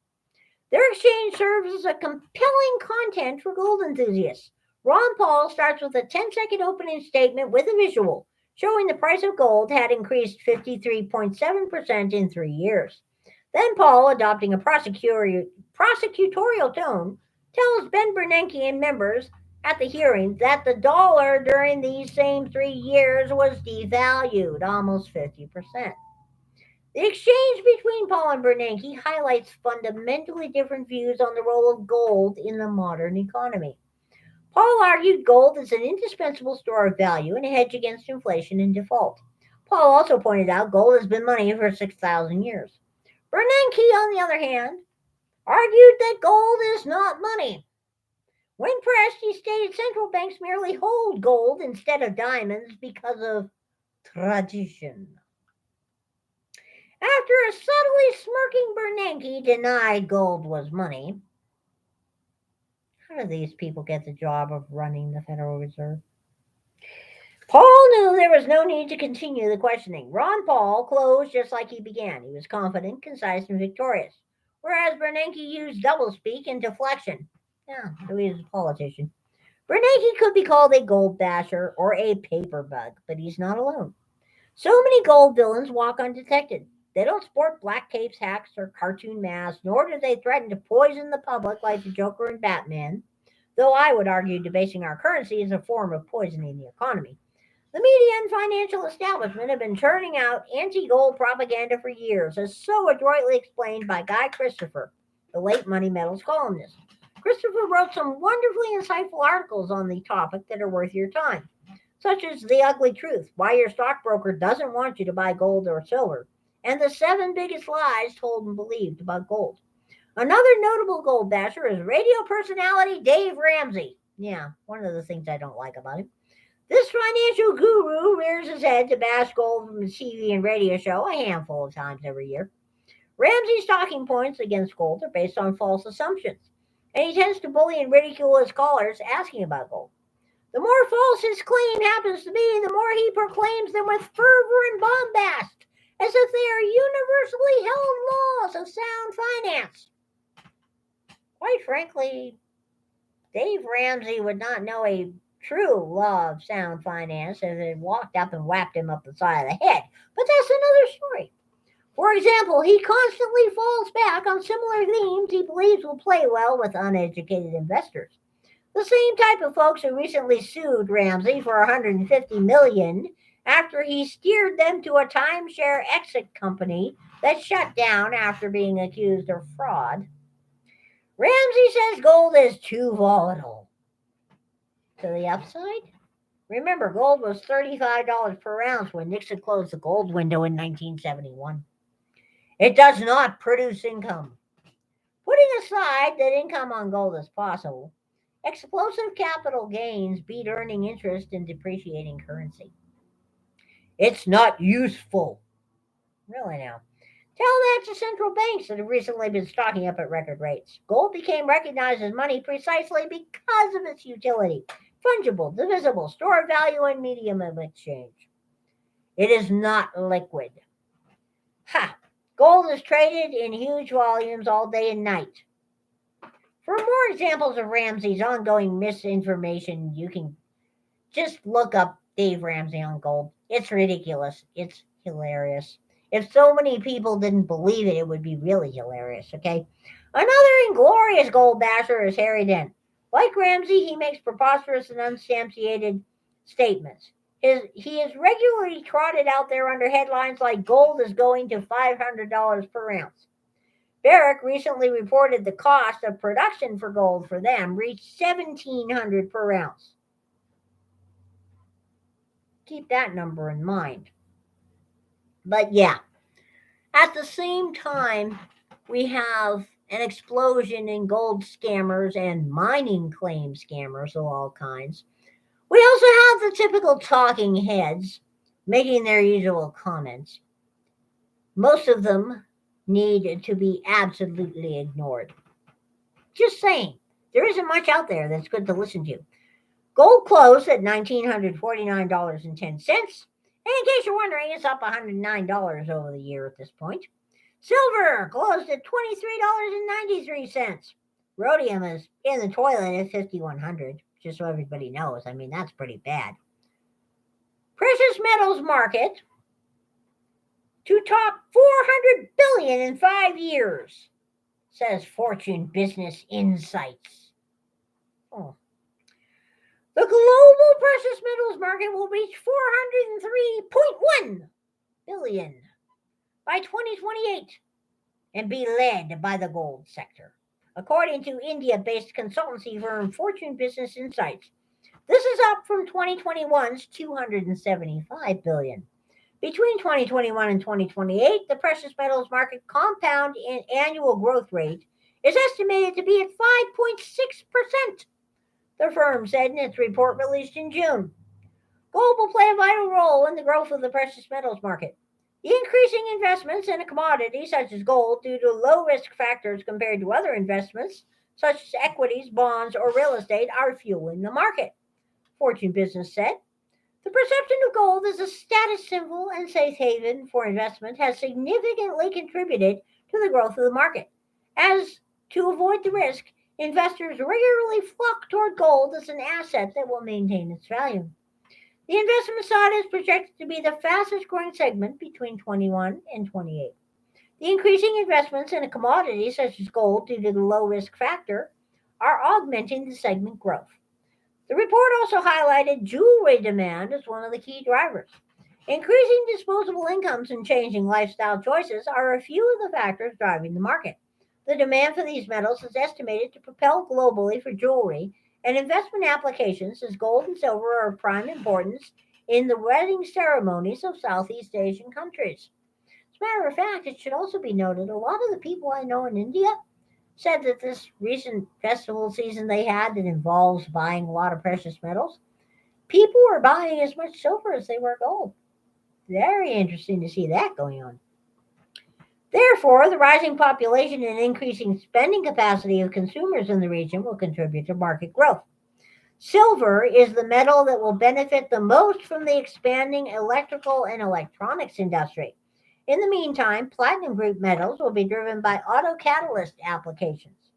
Their exchange serves as a compelling content for gold enthusiasts. Ron Paul starts with a 10-second opening statement with a visual showing the price of gold had increased 53.7% in 3 years. Then Paul, adopting a prosecutorial tone, tells Ben Bernanke and members at the hearing that the dollar during these same 3 years was devalued almost 50%. The exchange between Paul and Bernanke highlights fundamentally different views on the role of gold in the modern economy. Paul argued gold is an indispensable store of value and a hedge against inflation and default. Paul also pointed out gold has been money for 6,000 years. Bernanke, on the other hand, argued that gold is not money. When pressed, he stated central banks merely hold gold instead of diamonds because of tradition. After a subtly smirking Bernanke denied gold was money. How do these people get the job of running the Federal Reserve? Paul knew there was no need to continue the questioning. Ron Paul closed just like he began. He was confident, concise, and victorious, whereas Bernanke used doublespeak and deflection. Yeah, so he was a politician. Bernanke could be called a gold basher or a paper bug, but he's not alone. So many gold villains walk undetected. They don't sport black capes, hats, or cartoon masks, nor do they threaten to poison the public like the Joker and Batman, though I would argue debasing our currency is a form of poisoning the economy. The media and financial establishment have been churning out anti-gold propaganda for years, as so adroitly explained by Guy Christopher, the late Money Metals columnist. Christopher wrote some wonderfully insightful articles on the topic that are worth your time, such as The Ugly Truth, Why Your Stockbroker Doesn't Want You to Buy Gold or Silver, and the 7 Biggest Lies Told and Believed About Gold. Another notable gold basher is radio personality Dave Ramsey. Yeah, one of the things I don't like about him. This financial guru rears his head to bash gold from his TV and radio show a handful of times every year. Ramsey's talking points against gold are based on false assumptions, and he tends to bully and ridicule his callers asking about gold. The more false his claim happens to be, the more he proclaims them with fervor and bombast, as if they are universally held laws of sound finance. Quite frankly, Dave Ramsey would not know a true law of sound finance if it walked up and whacked him up the side of the head. But that's another story. For example, he constantly falls back on similar themes he believes will play well with uneducated investors. The same type of folks who recently sued Ramsey for $150 million after he steered them to a timeshare exit company that shut down after being accused of fraud. Ramsey says gold is too volatile. To the upside? Remember, gold was $35 per ounce when Nixon closed the gold window in 1971. It does not produce income. Putting aside that income on gold is possible, explosive capital gains beat earning interest in depreciating currency. It's not useful. Really now. Tell that to central banks that have recently been stocking up at record rates. Gold became recognized as money precisely because of its utility. Fungible, divisible, store of value, and medium of exchange. It is not liquid. Ha! Gold is traded in huge volumes all day and night. For more examples of Ramsey's ongoing misinformation, you can just look up Dave Ramsey on gold. It's ridiculous. It's hilarious. If so many people didn't believe it, it would be really hilarious, okay? Another inglorious gold basher is Harry Dent. Like Ramsey, he makes preposterous and unsubstantiated statements. He is regularly trotted out there under headlines like gold is going to $500 per ounce. Barrick recently reported the cost of production for gold for them reached $1,700 per ounce. Keep that number in mind. But yeah, at the same time, we have an explosion in gold scammers and mining claim scammers of all kinds. We also have the typical talking heads making their usual comments. Most of them need to be absolutely ignored. Just saying, there isn't much out there that's good to listen to. Gold closed at $1,949.10. And in case you're wondering, it's up $109 over the year at this point. Silver closed at $23.93. Rhodium is in the toilet at $5,100. just so everybody knows. I mean, that's pretty bad. Precious metals market to top 400 billion in 5 years, says Fortune Business Insights. Oh. The global precious metals market will reach 403.1 billion by 2028 and be led by the gold sector, according to India-based consultancy firm Fortune Business Insights. This is up from 2021's 275 billion. Between 2021 and 2028, the precious metals market compound annual growth rate is estimated to be at 5.6%, the firm said in its report released in June. Gold will play a vital role in the growth of the precious metals market. The increasing investments in a commodity such as gold due to low risk factors compared to other investments such as equities, bonds, or real estate are fueling the market, Fortune Business said. The perception of gold as a status symbol and safe haven for investment has significantly contributed to the growth of the market. As to avoid the risk, investors regularly flock toward gold as an asset that will maintain its value. The investment side is projected to be the fastest growing segment between 21 and 28. The increasing investments in a commodity such as gold due to the low risk factor are augmenting the segment growth. The report also highlighted jewelry demand as one of the key drivers. Increasing disposable incomes and changing lifestyle choices are a few of the factors driving the market. The demand for these metals is estimated to propel globally for jewelry and investment applications, as gold and silver are of prime importance in the wedding ceremonies of Southeast Asian countries. As a matter of fact, it should also be noted a lot of the people I know in India said that this recent festival season they had that involves buying a lot of precious metals, people were buying as much silver as they were gold. Very interesting to see that going on. Therefore, the rising population and increasing spending capacity of consumers in the region will contribute to market growth. Silver is the metal that will benefit the most from the expanding electrical and electronics industry. In the meantime, platinum group metals will be driven by auto catalyst applications.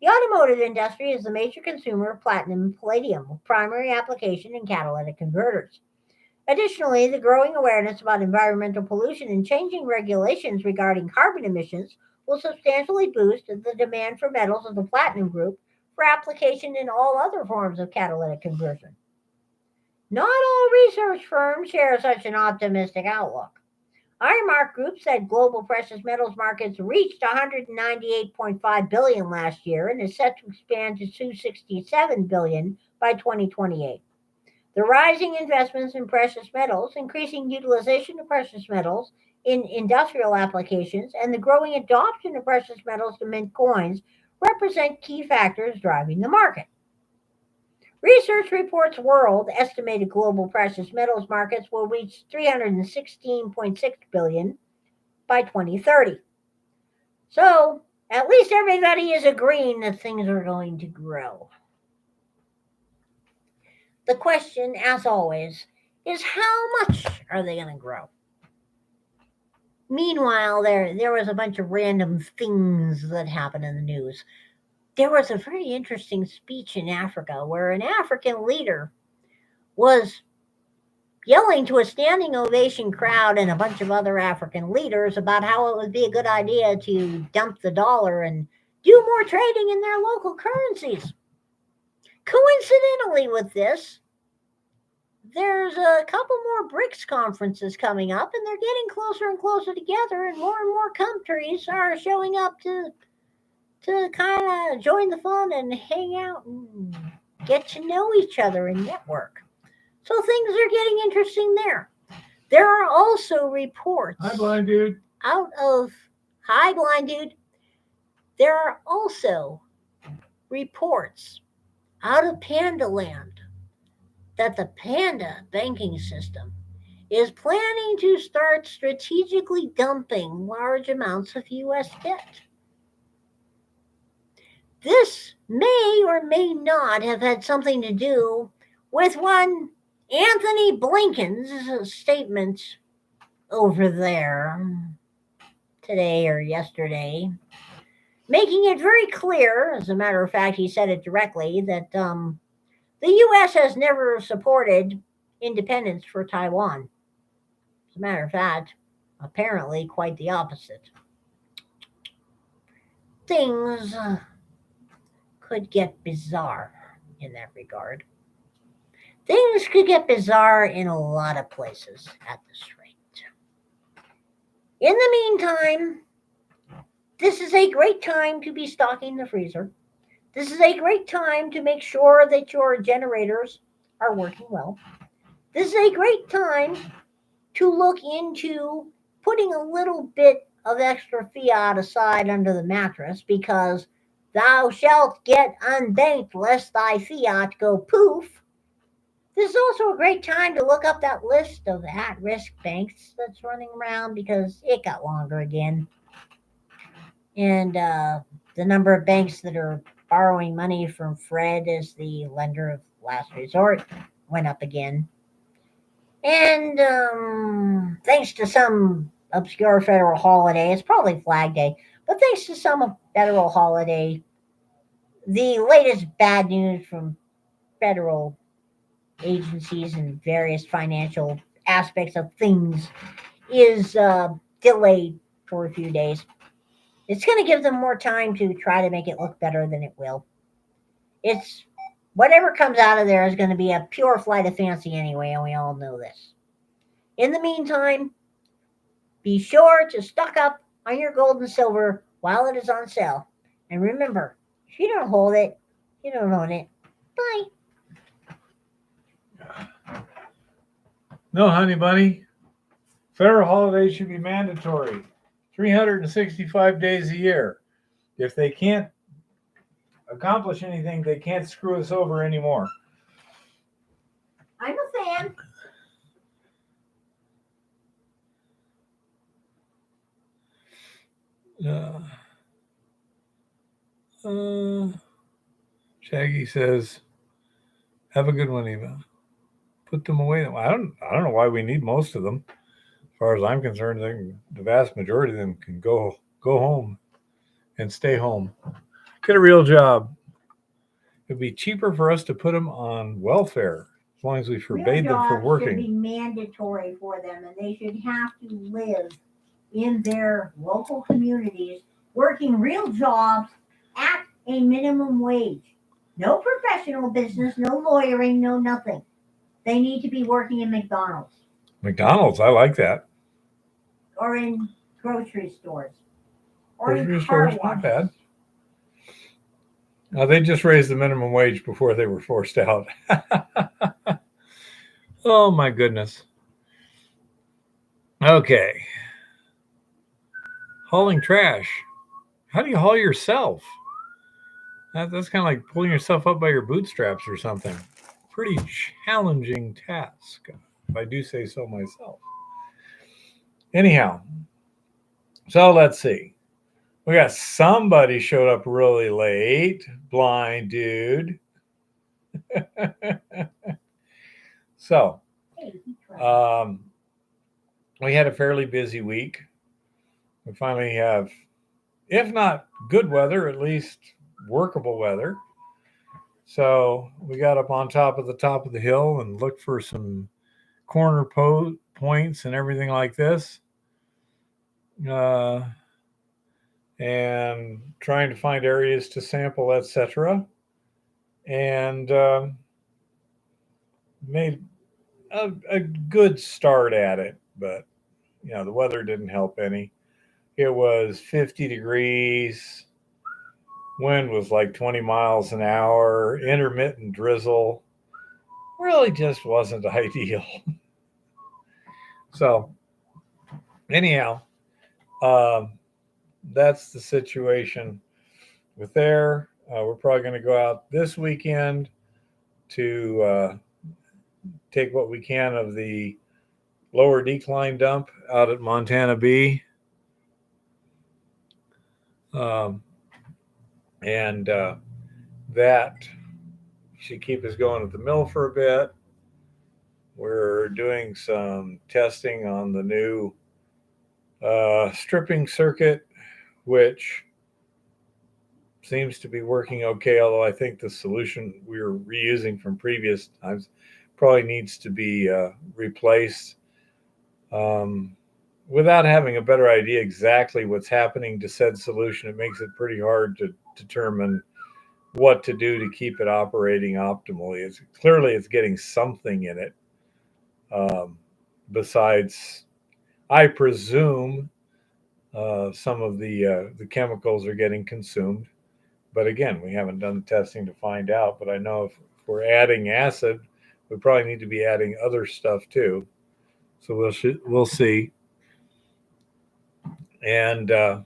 The automotive industry is the major consumer of platinum and palladium, with primary application in catalytic converters. Additionally, the growing awareness about environmental pollution and changing regulations regarding carbon emissions will substantially boost the demand for metals of the platinum group for application in all other forms of catalytic conversion. Not all research firms share such an optimistic outlook. Ironmark Group said global precious metals markets reached 198.5 billion last year and is set to expand to 267 billion by 2028. The rising investments in precious metals, increasing utilization of precious metals in industrial applications, and the growing adoption of precious metals to mint coins represent key factors driving the market. Research Reports World estimated global precious metals markets will reach 316.6 billion by 2030. So, at least everybody is agreeing that things are going to grow. The question, as always, is how much are they going to grow? Meanwhile, there was a bunch of random things that happened in the news. There was a very interesting speech in Africa where an African leader was yelling to a standing ovation crowd and a bunch of other African leaders about how it would be a good idea to dump the dollar and do more trading in their local currencies. Coincidentally with this, there's a couple more BRICS conferences coming up, and they're getting closer and closer together, and more countries are showing up to kind of join the fun and hang out and get to know each other and network. So things are getting interesting there. There are also reports Hi, blind dude. Hi, blind dude. There are also reports out of Panda Land that the Panda banking system is planning to start strategically dumping large amounts of U.S. debt. This may or may not have had something to do with one Anthony Blinken's statement over there today or yesterday, making it very clear, as a matter of fact, he said it directly, that The U.S. has never supported independence for Taiwan. As a matter of fact, apparently quite the opposite. Things could get bizarre in that regard. Things could get bizarre in a lot of places at this rate. In the meantime, this is a great time to be stocking the freezer. This is a great time to make sure that your generators are working well. This is a great time to look into putting a little bit of extra fiat aside under the mattress because thou shalt get unbanked lest thy fiat go poof. This is also a great time to look up that list of at risk banks that's running around because it got longer again. And the number of banks that are borrowing money from Fred as the lender of last resort went up again. And thanks to some obscure federal holiday, it's probably Flag Day, but thanks to some federal holiday, the latest bad news from federal agencies and various financial aspects of things is delayed for a few days. It's going to give them more time to try to make it look better than it will. It's whatever comes out of there is going to be a pure flight of fancy anyway, and we all know this. In the meantime, be sure to stock up on your gold and silver while it is on sale. And remember, if you don't hold it, you don't own it. Bye. No, honey bunny. Federal holidays should be mandatory. 365 days a year. If they can't accomplish anything, they can't screw us over anymore. I'm a fan. Shaggy says, "Have a good one, Eva. Put them away." I don't know why we need most of them. As far as I'm concerned, the vast majority of them can go home and stay home. Get a real job. It'd be cheaper for us to put them on welfare as long as we forbade them from working. Should be mandatory for them, and they should have to live in their local communities, working real jobs at a minimum wage. No professional business, no lawyering, no nothing. They need to be working in McDonald's. McDonald's, I like that. Or in grocery stores. Or grocery in stores, not bad. They just raised the minimum wage before they were forced out. Oh my goodness. Okay. Hauling trash. How do you haul yourself? That's kind of like pulling yourself up by your bootstraps or something. Pretty challenging task, if I do say so myself. Anyhow, so let's see. We got somebody showed up really late. Blind dude. So, we had a fairly busy week. We finally have, if not good weather, at least workable weather. So we got up on top of the hill and looked for some corner points and everything like this. And trying to find areas to sample, etc. And made a good start at it, but the weather didn't help any. It was 50 degrees. Wind was like 20 miles an hour, intermittent drizzle. Really just wasn't ideal. So, anyhow, that's the situation with there. We're probably going to go out this weekend to take what we can of the lower decline dump out at Montana B. And that should keep us going at the mill for a bit. We're doing some testing on the new stripping circuit, which seems to be working okay, although I think the solution we were reusing from previous times probably needs to be replaced. Um, Without having a better idea exactly what's happening to said solution, it makes it pretty hard to determine what to do to keep it operating optimally. It's clearly it's getting something in it. Um, Besides, I presume some of the chemicals are getting consumed. But again, we haven't done the testing to find out. But I know if we're adding acid, we probably need to be adding other stuff too. So we'll see. And uh,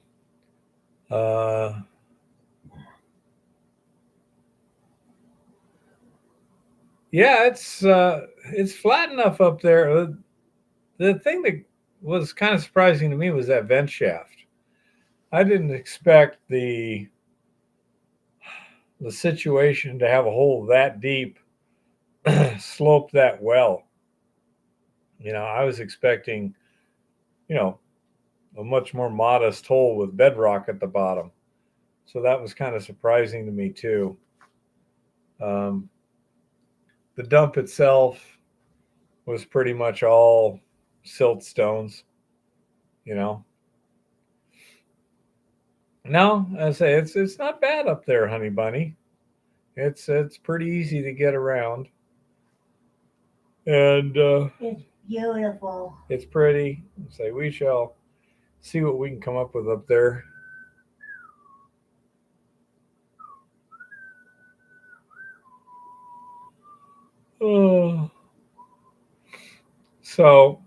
yeah, it's flat enough up there. The thing that was kind of surprising to me was that vent shaft. I didn't expect the situation to have a hole that deep, slope that well. I was expecting, you know, a much more modest hole with bedrock at the bottom. So that was kind of surprising to me too. Um, the dump itself was pretty much all silt stones. You know, no, I say it's not bad up there, Honey Bunny. It's pretty easy to get around, and It's beautiful. it's pretty. Say we shall see what we can come up with up there. Oh, so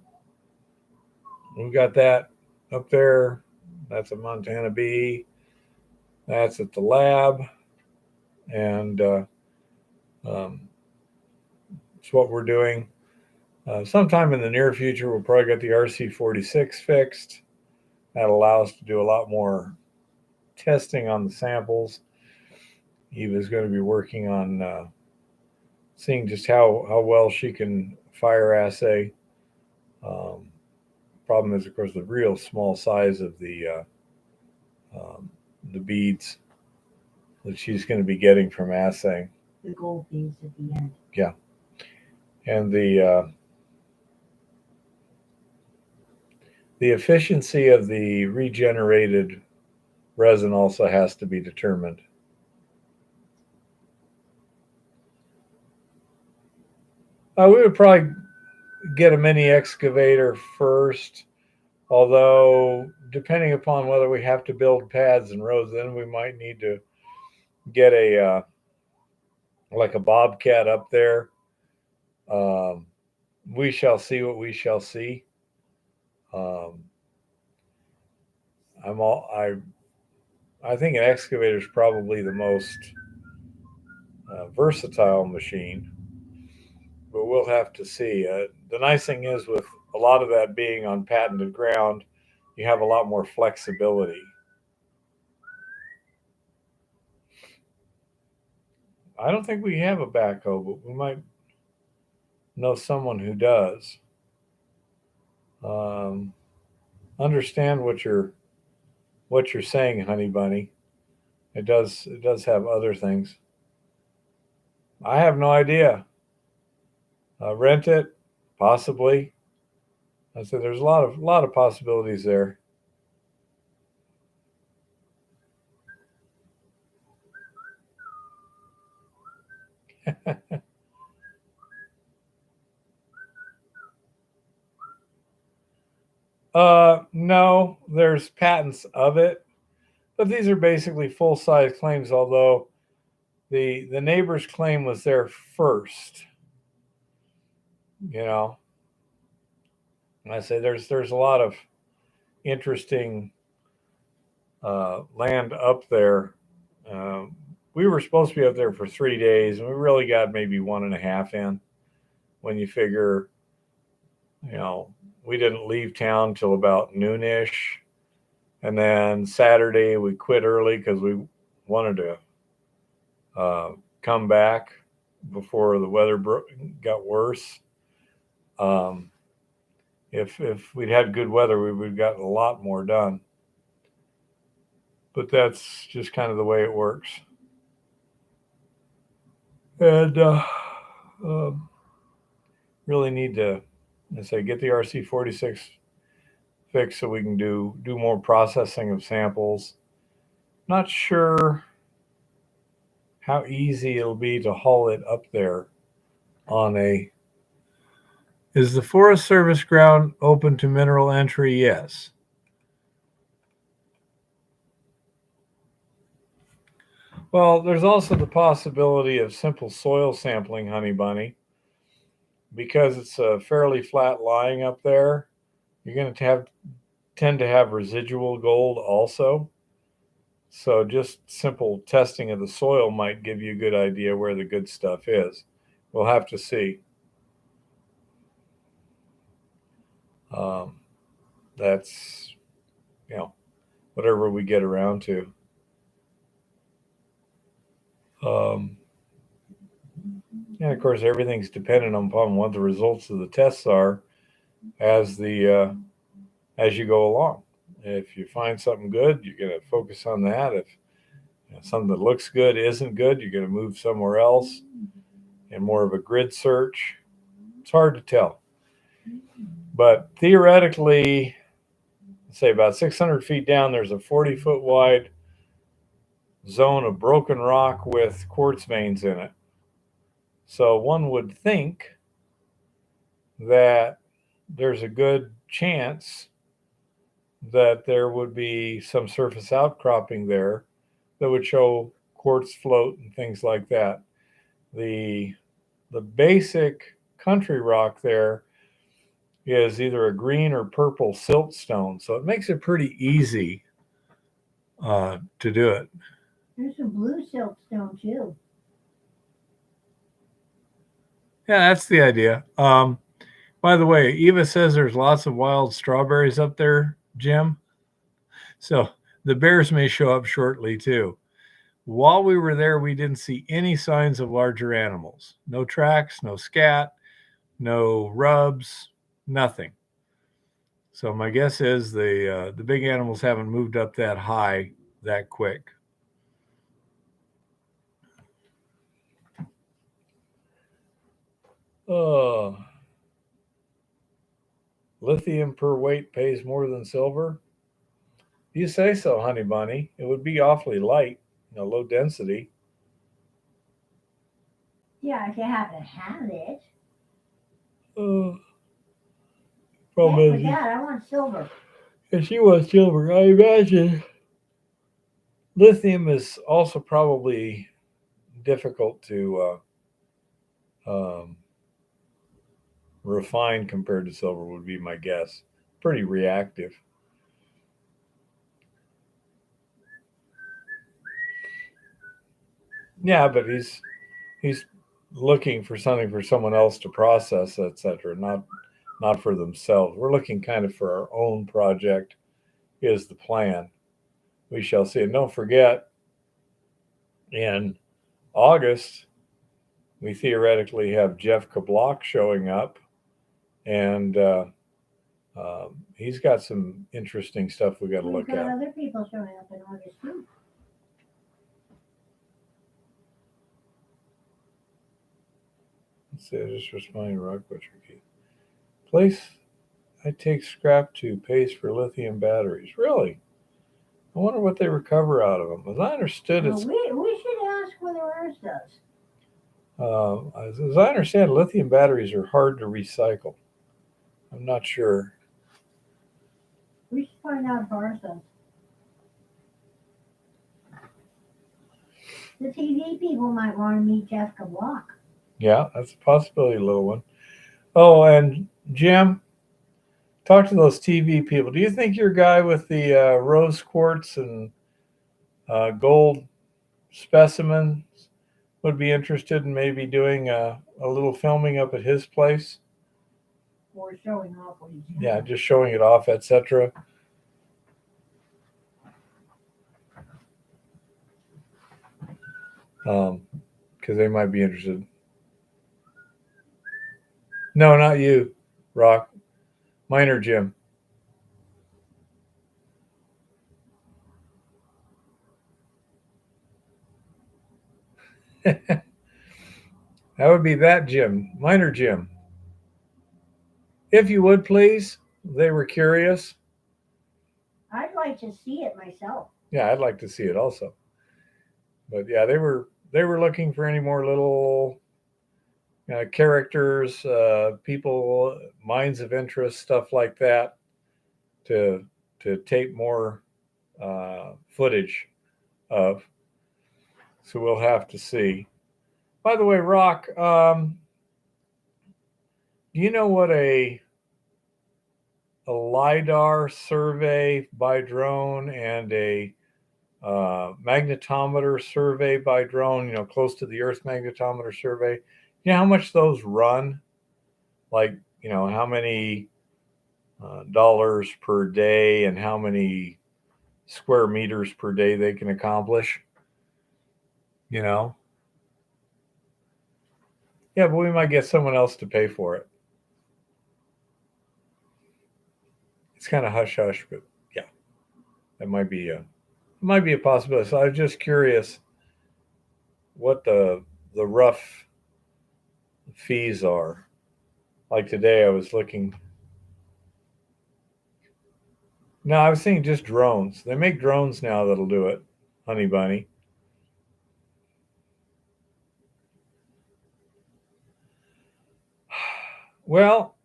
we've got that up there. That's a Montana bee. That's at the lab, and um, it's what we're doing. Sometime in the near future, we'll probably get the RC46 fixed. That allows us to do a lot more testing on the samples. Eva's going to be working on seeing just how well she can fire assay. Um, Problem is, of course, the real small size of the beads that she's going to be getting from assaying. The gold beads at the end. Yeah, and the efficiency of the regenerated resin also has to be determined. We would probably get a mini excavator first, although depending upon whether we have to build pads and roads, then we might need to get a like a bobcat up there. Um, we shall see what we shall see. Um, I'm all I think an excavator is probably the most versatile machine, but we'll have to see. The nice thing is with a lot of that being on patented ground, you have a lot more flexibility. I don't think we have a backhoe, but we might know someone who does. Um, Understand what you're saying, Honey Bunny. It does have other things. I have no idea. Rent it, possibly. I said there's a lot of possibilities there. No, there's patents of it, but these are basically full size claims. Although the neighbor's claim was there first, you know. And I say there's a lot of interesting land up there. We were supposed to be up there for 3 days, and we really got maybe 1.5 in. When you figure, you know, we didn't leave town till about noonish, and then Saturday we quit early because we wanted to come back before the weather got worse. Um, if we'd had good weather, we would have gotten a lot more done. but that's just kind of the way it works. And um, really need to, I say, get the RC46 fixed so we can do more processing of samples. Not sure how easy it'll be to haul it up there on a. Is the Forest Service ground open to mineral entry? Yes. Well, there's also the possibility of simple soil sampling, Honey Bunny, because it's a fairly flat lying up there. You're going to tend to have residual gold also. So just simple testing of the soil might give you a good idea where the good stuff is. We'll have to see. That's, whatever we get around to. And of course, everything's dependent upon what the results of the tests are as as you go along. If you find something good, you're going to focus on that. If something that looks good isn't good, you're going to move somewhere else and more of a grid search. It's hard to tell. But theoretically, say about 600 feet down, there's a 40-foot wide zone of broken rock with quartz veins in it. So one would think that there's a good chance that there would be some surface outcropping there that would show quartz float and things like that. The basic country rock there is either a green or purple siltstone, so it makes it pretty easy to do it. There's some blue siltstone too. Yeah, that's the idea. By the way, Eva says there's lots of wild strawberries up there, Jim. So the bears may show up shortly too. While we were there, we didn't see any signs of larger animals. No tracks, no scat, no rubs, nothing. So my guess is the big animals haven't moved up that high that quick. Lithium per weight pays more than silver. You say so, Honey Bunny. It would be awfully light, low density. Yeah, if you happen to have it. Problem is, Dad, I want silver. If she wants silver, I imagine lithium is also probably difficult to refine compared to silver, would be my guess. Pretty reactive. Yeah, but he's looking for something for someone else to process, etc. Not for themselves. We're looking kind of for our own project is the plan. We shall see. And don't forget, in August, we theoretically have Jeff Kablock showing up, and he's got some interesting stuff we got to look at. Other people showing up in August too. Let's see, I just responded Rock Butcher Key. Place I take scrap to pays for lithium batteries. Really? I wonder what they recover out of them. As I understood, it's. We should ask whether ours does. As I understand, lithium batteries are hard to recycle. I'm not sure. We should find out if ours does. The TV people might want to meet Jeff Kablock. Yeah, that's a possibility, little one. Oh, and Jim, talk to those TV people. Do you think your guy with the rose quartz and gold specimens would be interested in maybe doing a little filming up at his place? Or showing off what he's doing. Yeah, just showing it off, etc. Because they might be interested. No, not you, Rock. Mine or Jim. That would be that Jim, Minor Jim. If you would please, they were curious. I'd like to see it myself. Yeah, I'd like to see it also. But yeah, they were looking for any more little characters, people, minds of interest, stuff like that, to tape more footage of. So we'll have to see. By the way, Rock, do you know what a lidar survey by drone and a magnetometer survey by drone, close to the Earth magnetometer survey, you know how much those run? Like, how many dollars per day and how many square meters per day they can accomplish? You know? Yeah, but we might get someone else to pay for it. It's kind of hush hush, but yeah, that might be a possibility. So I was just curious what the rough fees are. Like today, I was looking. No, I was thinking just drones. They make drones now that'll do it, Honey Bunny. Well,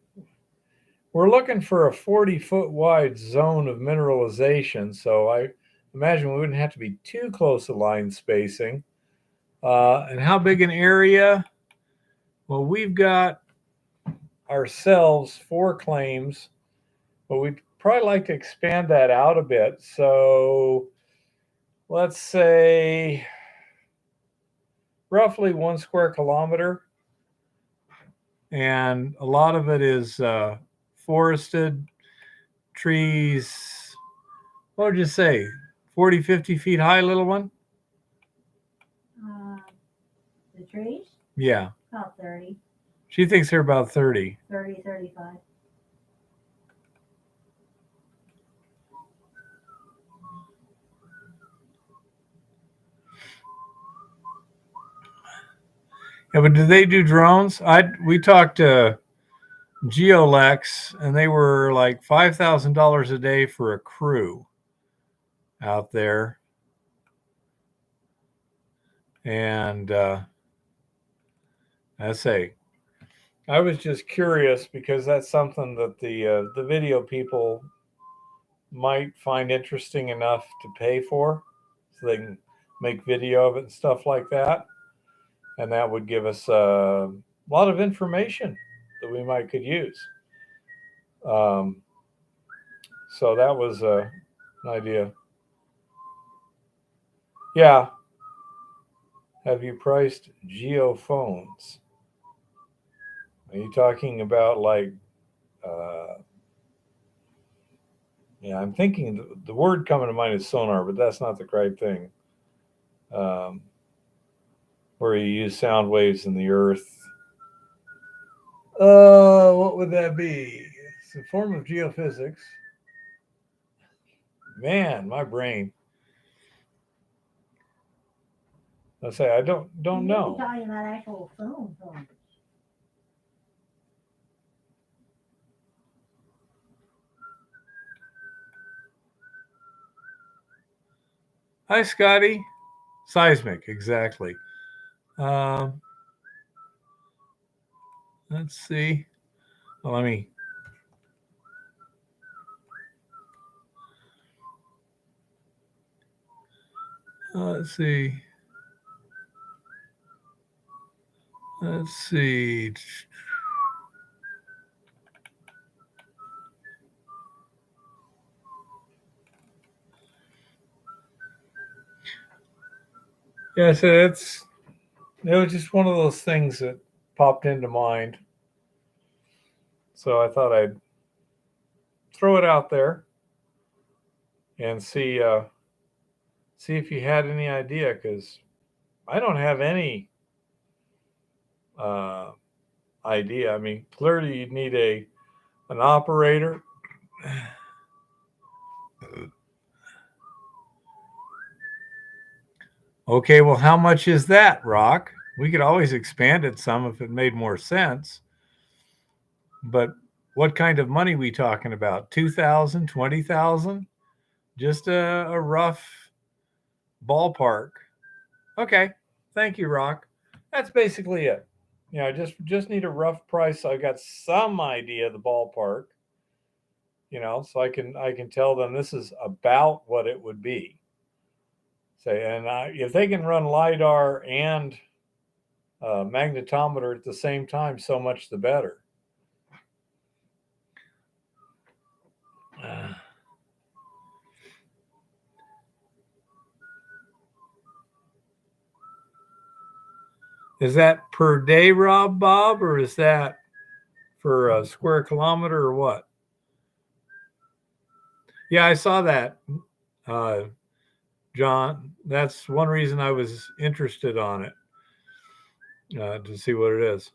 we're looking for a 40-foot wide zone of mineralization, so I imagine we wouldn't have to be too close to line spacing. And how big an area? Well, we've got ourselves 4 claims, but we'd probably like to expand that out a bit. So let's say roughly 1 square kilometer. And a lot of it is forested trees. What would you say? 40, 50 feet high, little one? The trees? Yeah. About 30. She thinks they're about 30. 30, 35. Yeah, but do they do drones? We talked to Geolex, and they were like $5,000 a day for a crew out there. And I say, I was just curious because that's something that the video people might find interesting enough to pay for, so they can make video of it and stuff like that, and that would give us a lot of information that we might could use. So that was an idea. Yeah. Have you priced geophones? Are you talking about like? Yeah, I'm thinking the word coming to mind is sonar, but that's not the correct thing. Where you use sound waves in the earth. What would that be? It's a form of geophysics. Man, my brain. Let's say I don't know. You're talking about actual phone phones. Hi, Scotty. Seismic, exactly. Let's see. Well, let me. Let's see. Let's see. Yeah, so it was just one of those things that popped into mind. So I thought I'd throw it out there and see if you had any idea, because I don't have any uh, idea. I mean, clearly you'd need an operator. Okay, well, how much is that, Rock? We could always expand it some if it made more sense. But what kind of money we talking about? 2,000, 20,000? Just a rough ballpark. Okay. Thank you, Rock. That's basically it. Just need a rough price so I got some idea of the ballpark, so I can tell them this is about what it would be. Say, and if they can run LiDAR and magnetometer at the same time, so much the better. Is that per day, Bob, or is that for a square kilometer or what? Yeah, I saw that, John. That's one reason I was interested on it, to see what it is.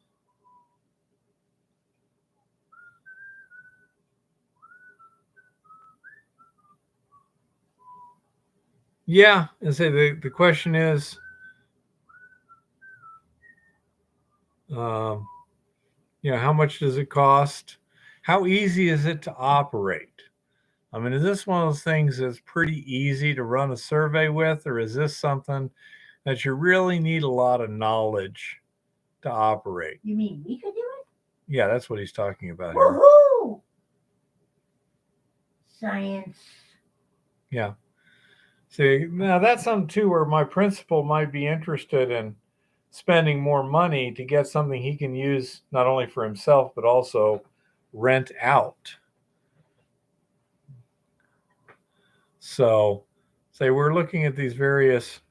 Yeah, and say the question is, um, how much does it cost? How easy is it to operate? I mean, is this one of those things that's pretty easy to run a survey with, or is this something that you really need a lot of knowledge to operate? You mean we could do it? Yeah, that's what he's talking about here. Woohoo! Science. Yeah. See, now that's something too where my principal might be interested in spending more money to get something he can use not only for himself but also rent out. So, say we're looking at these various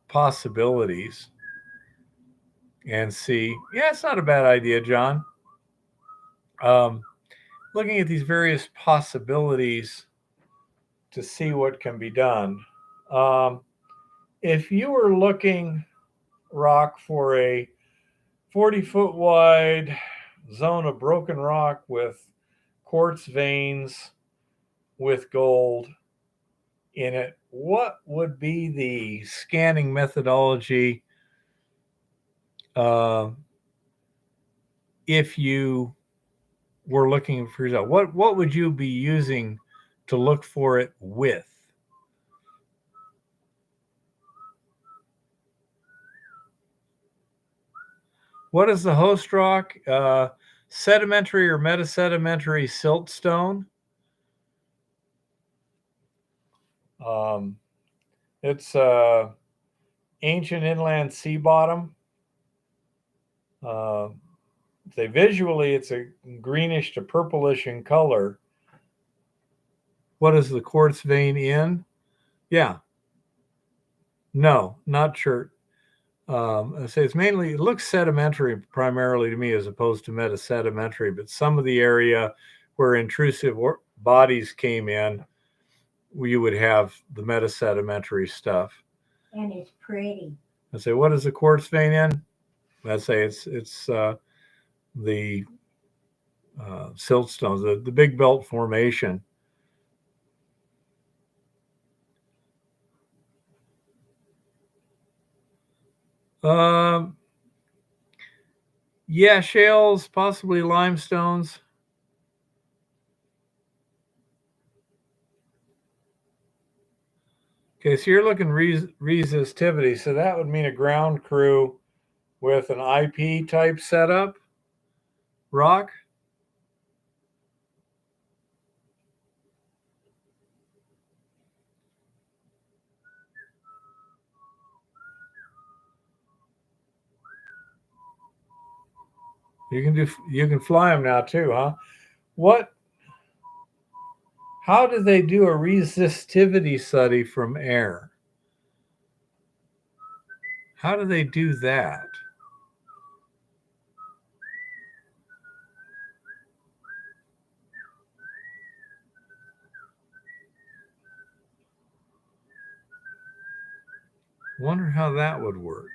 possibilities and see, yeah, it's not a bad idea, John. Looking at these various possibilities to see what can be done. If you were looking, Rock, for a 40-foot wide zone of broken rock with quartz veins with gold in it, what would be the scanning methodology if you were looking for yourself? What would you be using to look for it with? What is the host rock? Sedimentary or metasedimentary siltstone. It's ancient inland sea bottom. Visually, it's a greenish to purplish in color. What is the quartz vein in? Yeah. No, not chert. I say it looks sedimentary primarily to me as opposed to metasedimentary, but some of the area where intrusive bodies came in, you would have the metasedimentary stuff. And it's pretty. I say, what is the quartz vein in? I say it's the siltstones, the Big Belt Formation. Yeah, shales, possibly limestones. Okay, so you're looking resistivity. So that would mean a ground crew with an IP type setup. Rock? You can fly them now too, huh? How do they do a resistivity study from air? How do they do that? Wonder how that would work.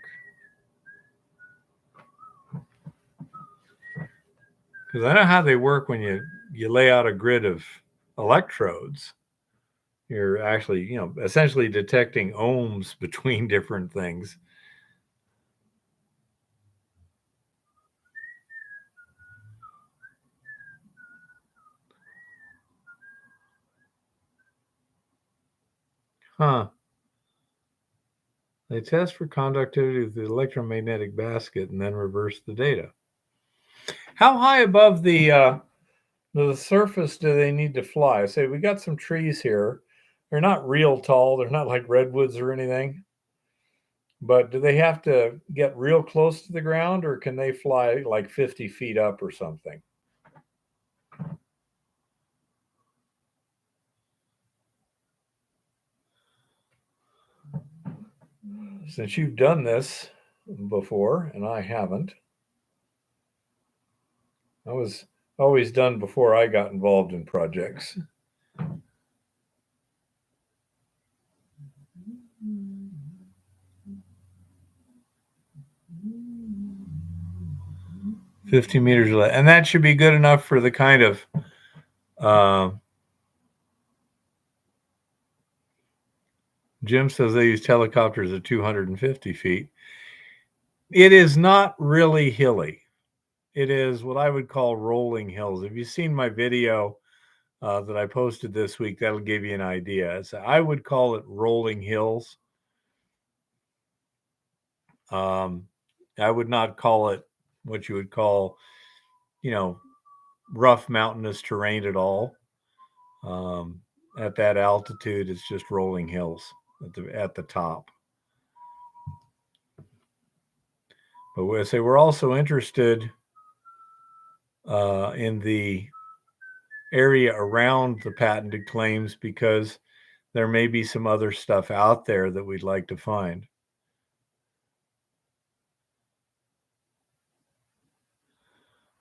Because I know how they work when you lay out a grid of electrodes. You're actually, essentially detecting ohms between different things. Huh. They test for conductivity with the electromagnetic basket and then reverse the data. How high above the surface do they need to fly? Say we got some trees here. They're not real tall. They're not like redwoods or anything. But do they have to get real close to the ground, or can they fly like 50 feet up or something? Since you've done this before and I haven't, I was always done before I got involved in projects. $50 meters, and that should be good enough for the kind of Jim says they use helicopters at 250 feet. It is not really hilly. It is what I would call rolling hills. If you've seen my video that I posted this week, that'll give you an idea. So I would call it rolling hills. I would not call it what you would call, rough mountainous terrain at all. At that altitude, it's just rolling hills at the top. But we're also interested in the area around the patented claims because there may be some other stuff out there that we'd like to find.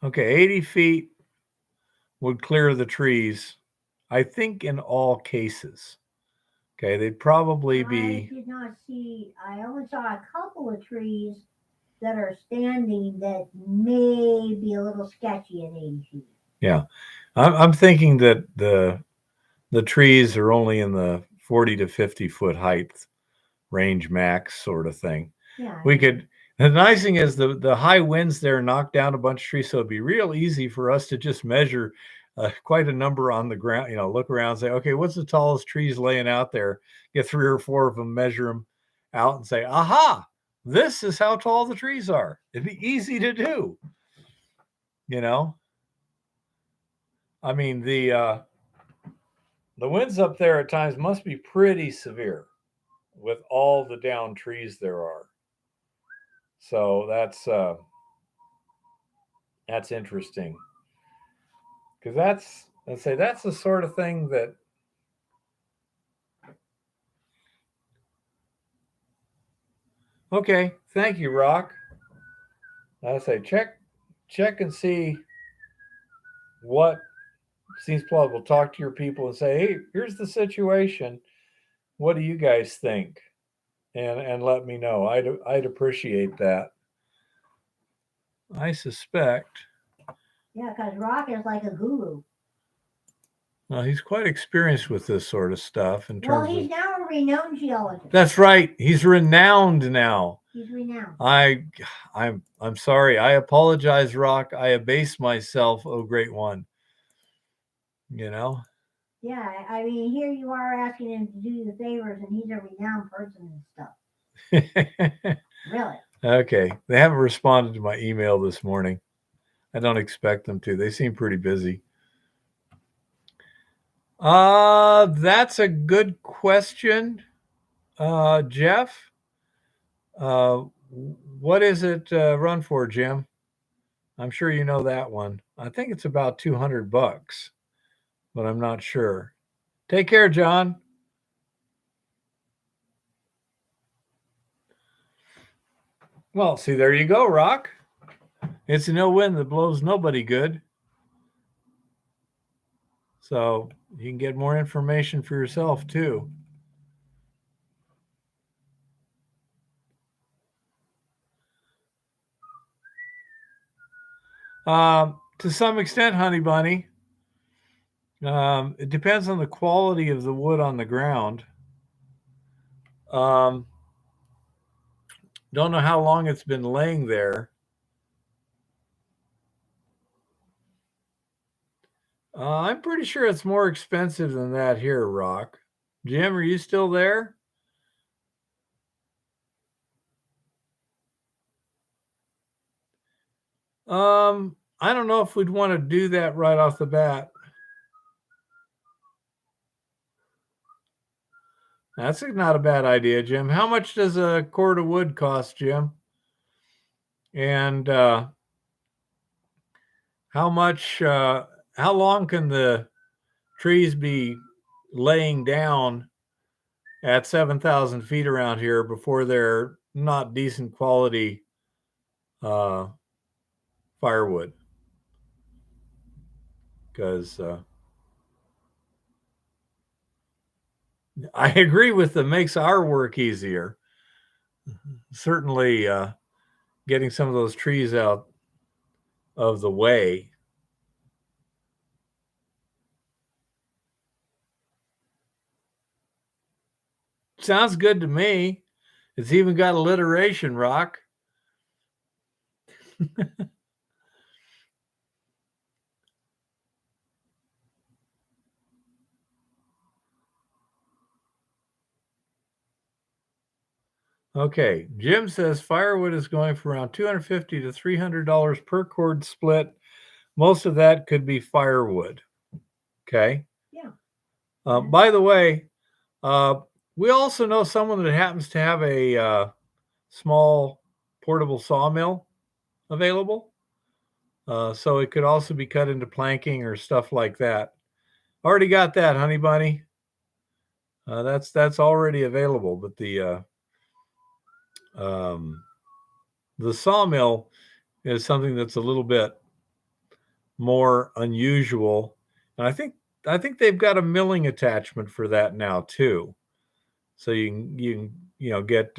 Okay, 80 feet would clear the trees, I think, in all cases. Okay, they'd probably be. I did not see, I only saw a couple of trees that are standing that may be a little sketchy at 80 feet. Yeah, I'm thinking that the trees are only in the 40 to 50 foot height range max sort of thing. Yeah. The nice thing is the high winds there knock down a bunch of trees, so it'd be real easy for us to just measure quite a number on the ground. Look around and say, okay, what's the tallest trees laying out there? Get 3 or 4 of them, measure them out, and say, aha, this is how tall the trees are. It'd be easy to do. I mean, the winds up there at times must be pretty severe with all the downed trees there are. So that's interesting, because that's the sort of thing that okay. Thank you, Rock. I say check and see what seems plausible. Talk to your people and say, hey, here's the situation. What do you guys think? And let me know. I'd appreciate that. I suspect. Yeah, because Rock is like a guru. Well, he's quite experienced with this sort of stuff in terms of. Well, he's now a renowned geologist. That's right. He's renowned now. He's renowned. I'm sorry. I apologize, Rock. I abase myself, oh great one. Yeah, I mean, here you are asking him to do the favors, and he's a renowned person and stuff. Really? Okay. They haven't responded to my email this morning. I don't expect them to. They seem pretty busy. That's a good question, Jeff. What is it run for, Jim? I'm sure you know that one. I think it's about $200, but I'm not sure. Take care, John. Well, see, there you go, Rock. It's a no wind that blows nobody good. So you can get more information for yourself, too. To some extent, Honey Bunny, It depends on the quality of the wood on the ground. Don't know how long it's been laying there. I'm pretty sure it's more expensive than that here, Rock. Jim, are you still there? I don't know if we'd want to do that right off the bat. That's not a bad idea, Jim. How much does a cord of wood cost, Jim? And how much? How long can the trees be laying down at 7,000 feet around here before they're not decent quality firewood? Because I agree with the makes our work easier. Certainly, getting some of those trees out of the way. Sounds good to me. It's even got alliteration, Rock. Okay, Jim says firewood is going for around $250 to $300 per cord split. Most of that could be firewood. Okay. Yeah. By the way, we also know someone that happens to have a small portable sawmill available. So it could also be cut into planking or stuff like that. Already got that, Honey Bunny. That's already available, but the sawmill is something that's a little bit more unusual, and I think they've got a milling attachment for that now too, so you can get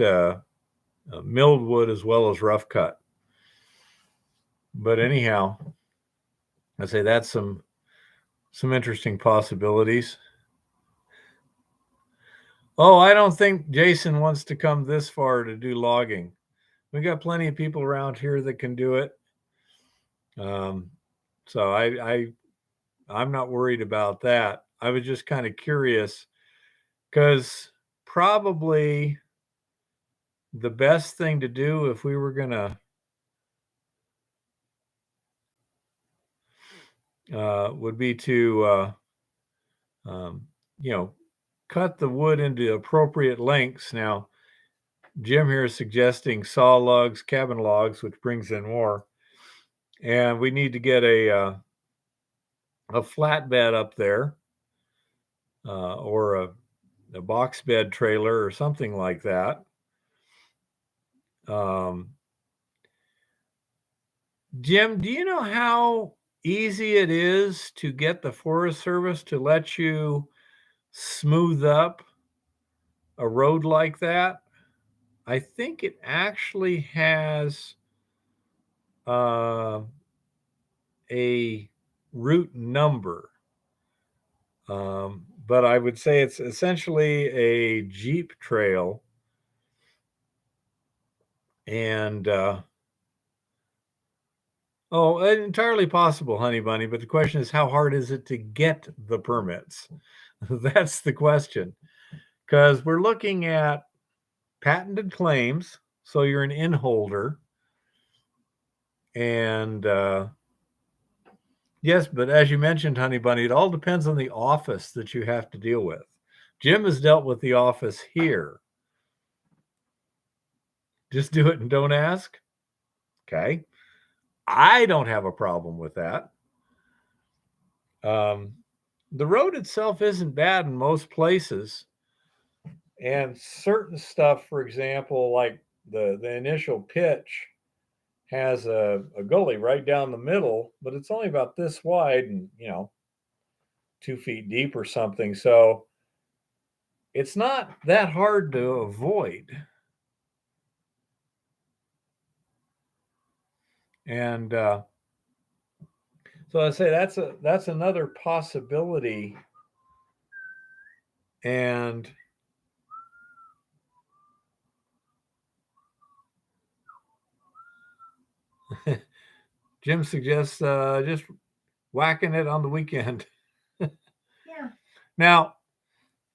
milled wood as well as rough cut. But anyhow, I say that's some interesting possibilities. Oh, I don't think Jason wants to come this far to do logging. We got plenty of people around here that can do it. So I'm not worried about that. I was just kind of curious because probably the best thing to do if we were going to would be to cut the wood into appropriate lengths. Now, Jim here is suggesting saw logs, cabin logs, which brings in more, and we need to get a flatbed up there, or a box bed trailer or something like that. Jim, do you know how easy it is to get the Forest Service to let you smooth up a road like that? I think it actually has a route number. But I would say it's essentially a Jeep trail. And entirely possible, Honey Bunny. But the question is, how hard is it to get the permits? That's the question. Because we're looking at patented claims. So you're an in holder. And yes, but as you mentioned, Honey Bunny, it all depends on the office that you have to deal with. Jim has dealt with the office here. Just do it and don't ask. Okay. I don't have a problem with that. The road itself isn't bad in most places. And certain stuff, for example, like the initial pitch has a gully right down the middle, but it's only about this wide and, 2 feet deep or something. So it's not that hard to avoid. And So I say that's another possibility. And Jim suggests just whacking it on the weekend. Yeah. Now,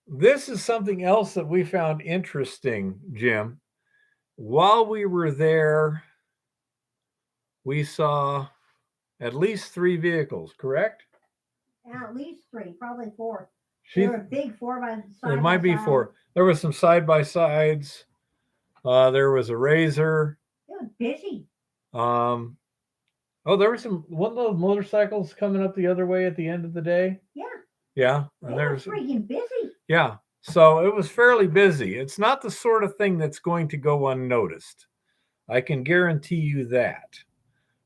this is something else that we found interesting, Jim. While we were there, we saw at least 3 vehicles, correct? At least 3, probably 4. She, They were big 4 by side. It might be side. 4. There was some side by sides. There was a Razor. It was busy. Oh, there was one of those motorcycles coming up the other way at the end of the day. Yeah. Yeah. And they were freaking busy. Yeah. So it was fairly busy. It's not the sort of thing that's going to go unnoticed. I can guarantee you that.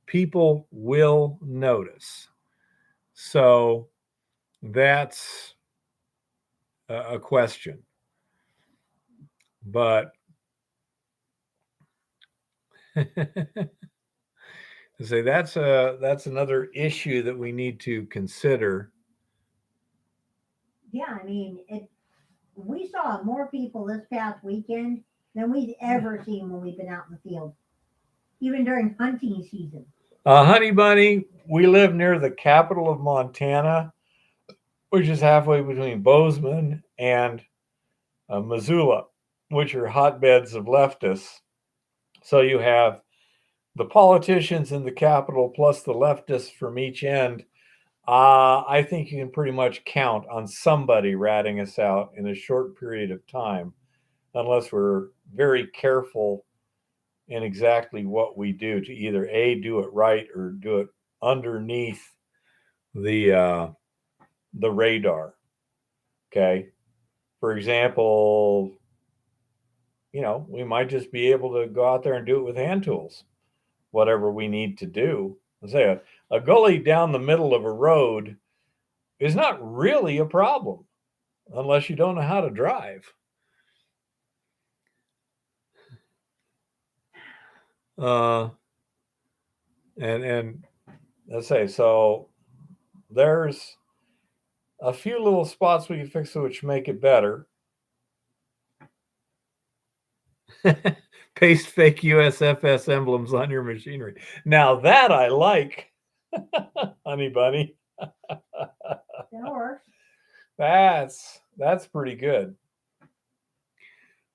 People will notice. So that's a question. But say that's another issue that we need to consider. Yeah, I mean, we saw more people this past weekend than we've ever seen when we've been out in the field, even during hunting season. Honey Bunny, we live near the capital of Montana, which is halfway between Bozeman and Missoula, which are hotbeds of leftists. So you have the politicians in the capital plus the leftists from each end. I think you can pretty much count on somebody ratting us out in a short period of time, unless we're very careful in exactly what we do to either do it right or do it underneath the radar. Okay, for example, we might just be able to go out there and do it with hand tools, whatever we need to do. Let's say a gully down the middle of a road is not really a problem unless you don't know how to drive. And let's say, so there's a few little spots we can fix it which make it better. Paste fake USFS emblems on your machinery. Now that I like, Honey Bunny. That works. That's pretty good.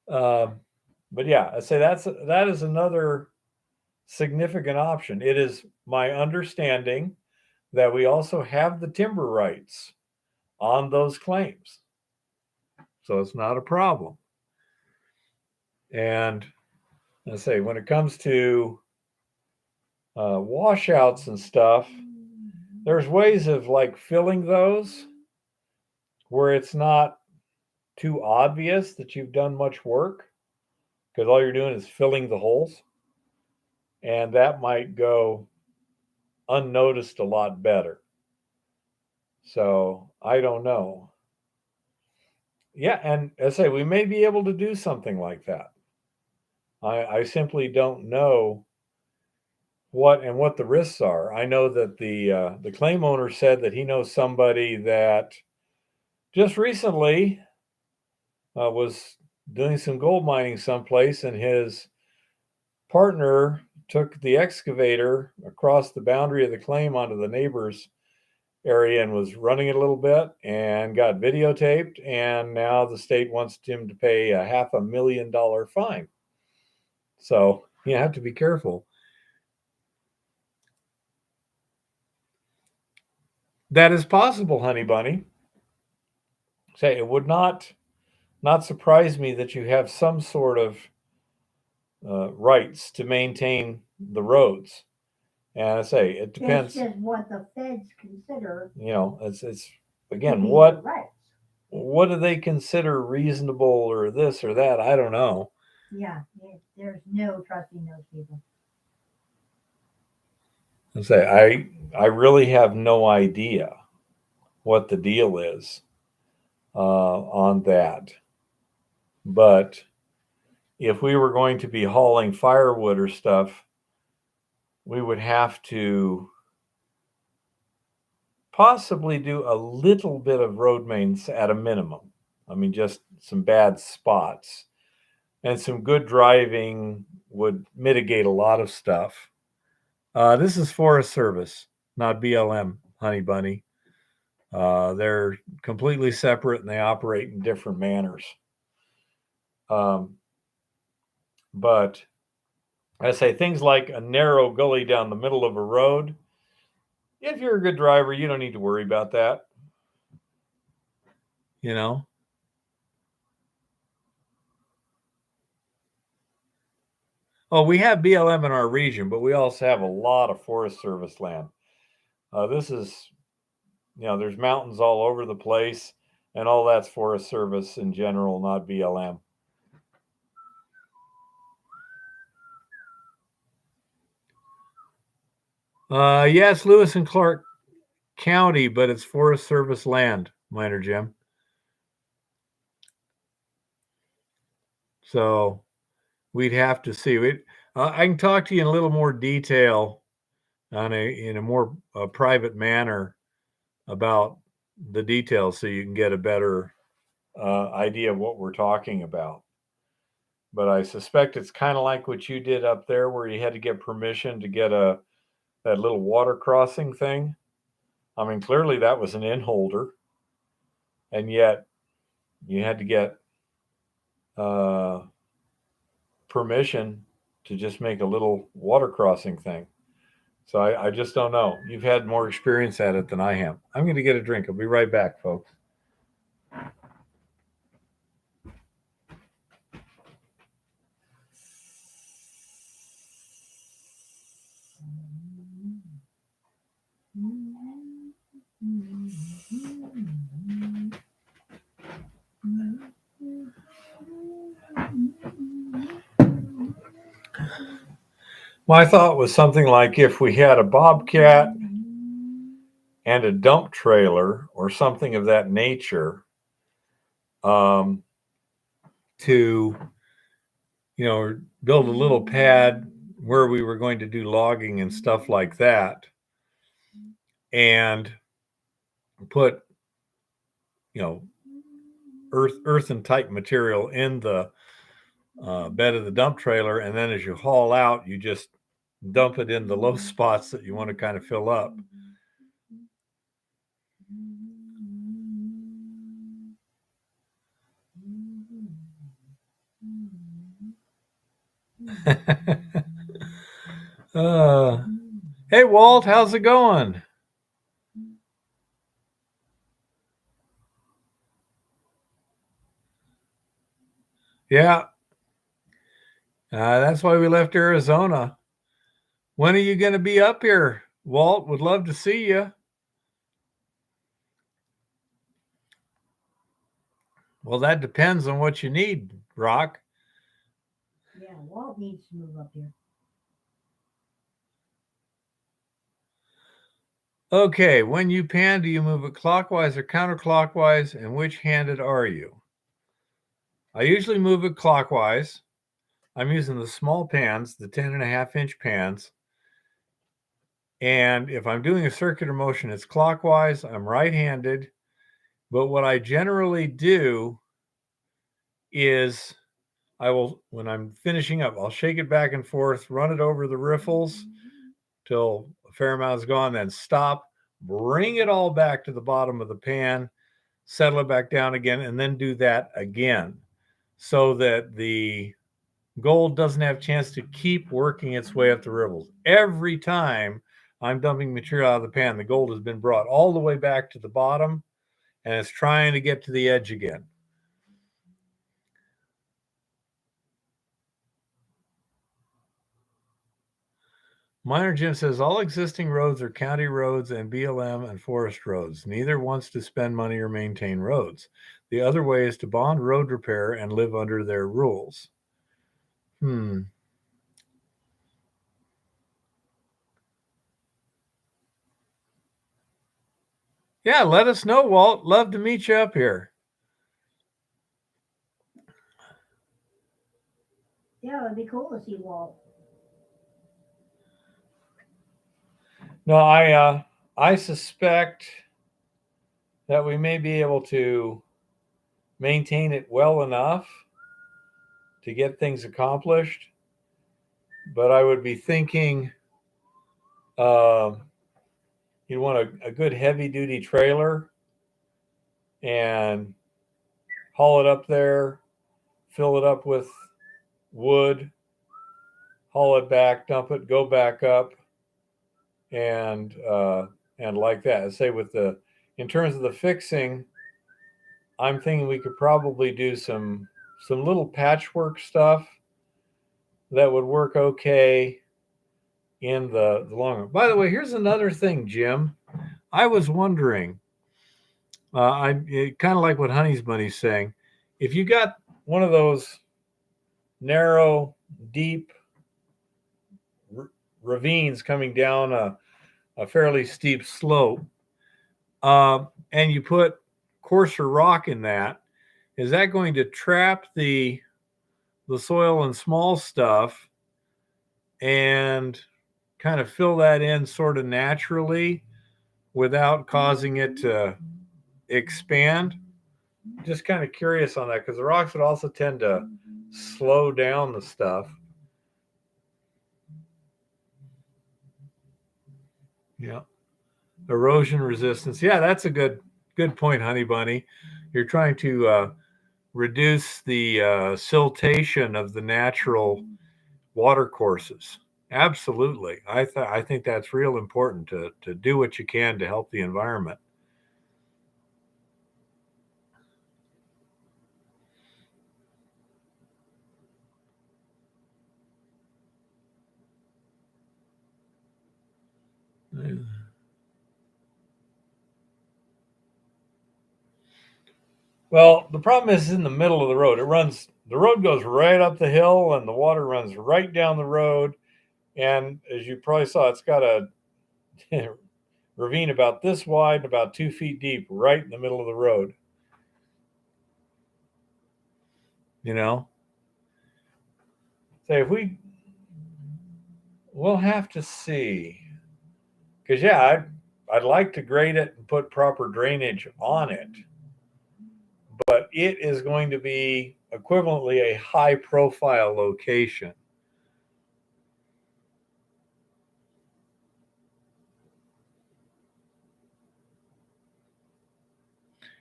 But yeah, I say that is another significant option. It is my understanding that we also have the timber rights on those claims, so it's not a problem. And I say, when it comes to washouts and stuff, there's ways of like filling those where it's not too obvious that you've done much work, because all you're doing is filling the holes, and that might go unnoticed a lot better. So I don't know. Yeah, and I say we may be able to do something like that. I simply don't know what the risks are. I know that the claim owner said that he knows somebody that just recently was doing some gold mining someplace, and his partner took the excavator across the boundary of the claim onto the neighbor's area and was running it a little bit and got videotaped, and now the state wants him to pay a $500,000 fine. So you have to be careful. That is possible, Honey Bunny. Say, it would not surprise me that you have some sort of rights to maintain the roads. And I say it depends. That's just what the feds consider. It's again, what do they consider reasonable or this or that? I don't know. Yeah, there's no trusting those people. I say I really have no idea what the deal is on that. But if we were going to be hauling firewood or stuff, we would have to possibly do a little bit of road maintenance at a minimum. I mean, just some bad spots. And some good driving would mitigate a lot of stuff. This is Forest Service, not BLM, Honey Bunny. They're completely separate and they operate in different manners. But I say things like a narrow gully down the middle of a road. If you're a good driver, you don't need to worry about that. You know? Oh, we have BLM in our region, but we also have a lot of Forest Service land. This is, there's mountains all over the place, and all that's Forest Service in general, not BLM. Yes, Lewis and Clark County, but it's Forest Service land, Miner Jim. So we'd have to see. I can talk to you in a little more detail in a more private manner about the details so you can get a better idea of what we're talking about. But I suspect it's kind of like what you did up there where you had to get permission to get that little water crossing thing. I mean, clearly that was an in-holder, and yet you had to get permission to just make a little water crossing thing. So I just don't know. You've had more experience at it than I have. I'm going to get a drink. I'll be right back, folks. My thought was something like if we had a bobcat and a dump trailer or something of that nature, to build a little pad where we were going to do logging and stuff like that, and put earthen type material in the bed of the dump trailer, and then as you haul out, you just dump it in the low spots that you want to kind of fill up. Hey, Walt, how's it going? Yeah, that's why we left Arizona. When are you going to be up here, Walt? Would love to see you. Well, that depends on what you need, Rock. Yeah, Walt needs to move up here. Okay, when you pan, do you move it clockwise or counterclockwise, and which-handed are you? I usually move it clockwise. I'm using the small pans, the 10.5-inch pans. And if I'm doing a circular motion, it's clockwise. I'm right-handed. But what I generally do is when I'm finishing up, I'll shake it back and forth, run it over the riffles till a fair amount is gone, then stop, bring it all back to the bottom of the pan, settle it back down again, and then do that again so that the gold doesn't have a chance to keep working its way up the riffles. Every time I'm dumping material out of the pan, the gold has been brought all the way back to the bottom and it's trying to get to the edge again. Miner Jim says all existing roads are county roads and BLM and forest roads. Neither wants to spend money or maintain roads. The other way is to bond road repair and live under their rules. Yeah, let us know, Walt. Love to meet you up here. Yeah, it'd be cool to see Walt. No, I I suspect that we may be able to maintain it well enough to get things accomplished. But I would be thinking you'd want a good heavy duty trailer and haul it up there, fill it up with wood, haul it back, dump it, go back up, and like that. Say in terms of the fixing, I'm thinking we could probably do some little patchwork stuff that would work okay in the long run. By the way, here's another thing, Jim. I was wondering, I kind of like what Honey's Bunny's saying. If you got one of those narrow, deep ravines coming down a fairly steep slope, and you put coarser rock in that, is that going to trap the soil and small stuff and kind of fill that in sort of naturally without causing it to expand? Just kind of curious on that, because the rocks would also tend to slow down the stuff. Yeah. Erosion resistance. Yeah, that's a good point, Honey Bunny. You're trying to reduce the siltation of the natural water courses. Absolutely. I think that's real important to do what you can to help the environment. Well, the problem is in the middle of the road. The road goes right up the hill and the water runs right down the road. And as you probably saw, it's got a ravine about this wide and about 2 feet deep right in the middle of the road. You know? So we'll have to see. Because, yeah, I'd like to grade it and put proper drainage on it. But it is going to be equivalently a high profile location.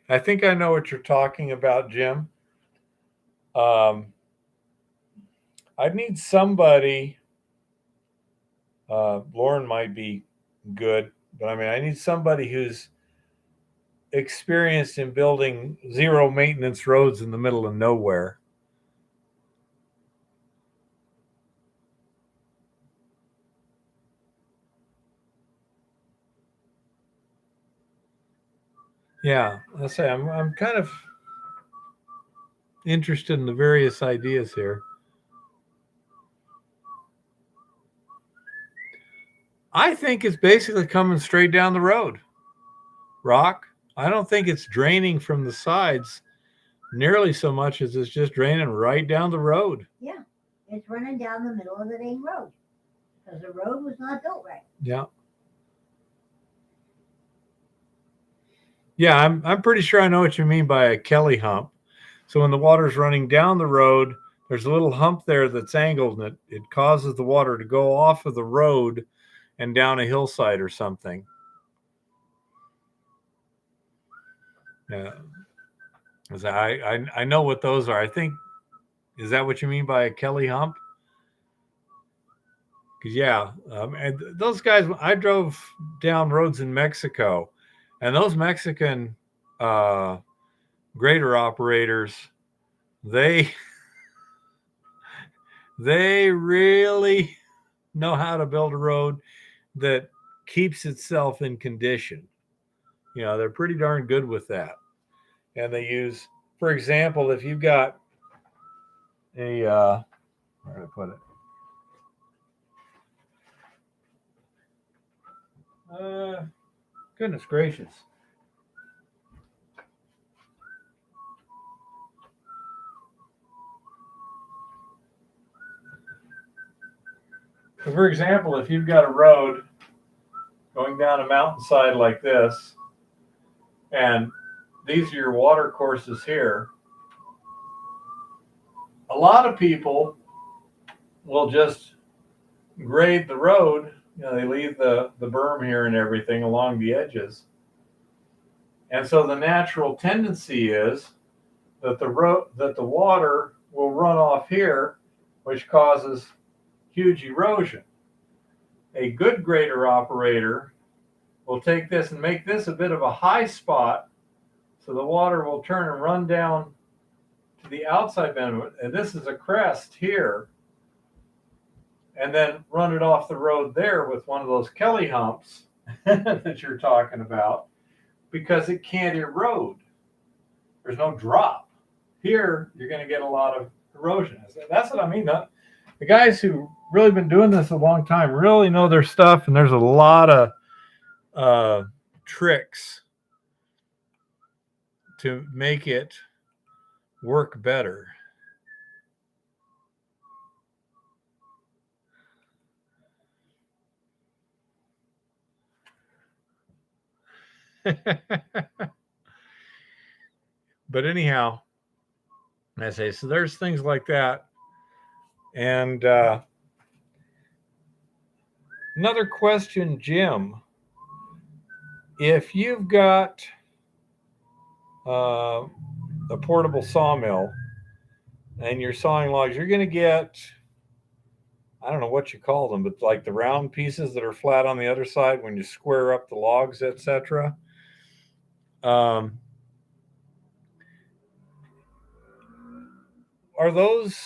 I think I know what you're talking about, Jim. I'd need somebody. Lauren might be good, but I mean, I need somebody who's experienced in building zero maintenance roads in the middle of nowhere. Yeah, let's say I'm kind of interested in the various ideas here. I think it's basically coming straight down the road. Rock. I don't think it's draining from the sides nearly so much as it's just draining right down the road. Yeah, it's running down the middle of the main road because the road was not built right. Yeah. Yeah, I'm pretty sure I know what you mean by a Kelly hump. So when the water's running down the road, there's a little hump there that's angled, and it causes the water to go off of the road and down a hillside or something. Yeah. I know what those are. I think, is that what you mean by a Kelly hump? Because yeah, and those guys, I drove down roads in Mexico, and those Mexican grader operators, they really know how to build a road that keeps itself in condition. You know, they're pretty darn good with that. And they use, for example, if you've got a where did I put it? Goodness gracious. So for example, if you've got a road going down a mountainside like this, and these are your water courses here. A lot of people will just grade the road. You know, they leave the berm here and everything along the edges. And so the natural tendency is that the water will run off here, which causes huge erosion. A good grader operator will take this and make this a bit of a high spot, so the water will turn and run down to the outside bend of it. And this is a crest here, and then run it off the road there with one of those Kelly humps that you're talking about, because it can't erode. There's no drop. Here, you're going to get a lot of erosion. That's what I mean. The guys who really been doing this a long time really know their stuff, and there's a lot of tricks to make it work better. But anyhow, I say, so there's things like that. And another question, Jim. If you've got a portable sawmill and you're sawing logs, you're going to get, I don't know what you call them, but like the round pieces that are flat on the other side when you square up the logs, etc. Are those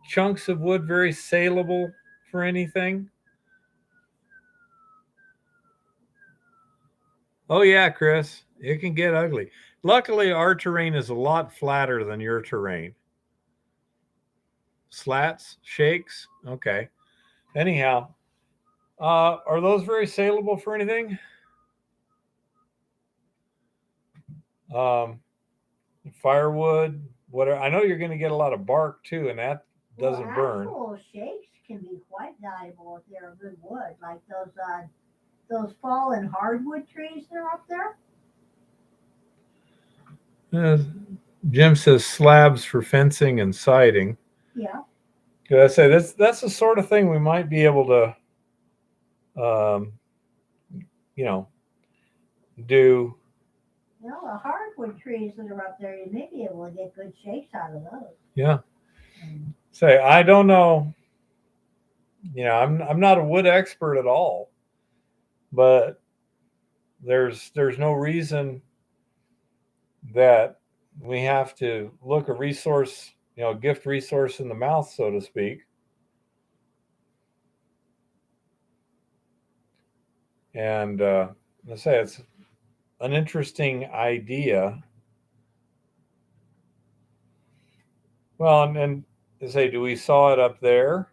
chunks of wood very saleable for anything? Oh yeah, Chris, it can get ugly. Luckily, our terrain is a lot flatter than your terrain. Slats, shakes, okay. Anyhow, are those very saleable for anything? Firewood, whatever. I know you're going to get a lot of bark too, and that doesn't burn. Actual shakes can be quite valuable if they're a good wood, like those fallen hardwood trees that are up there. Jim says slabs for fencing and siding. Yeah. Could I say that's the sort of thing we might be able to, you know, do. Well, the hardwood trees that are up there, you may be able to get good shakes out of those. Yeah. Say, I don't know. You know, I'm not a wood expert at all, but there's no reason that we have to look a resource, you know, gift resource in the mouth, so to speak. And let's say it's an interesting idea. Well, and say, do we saw it up there?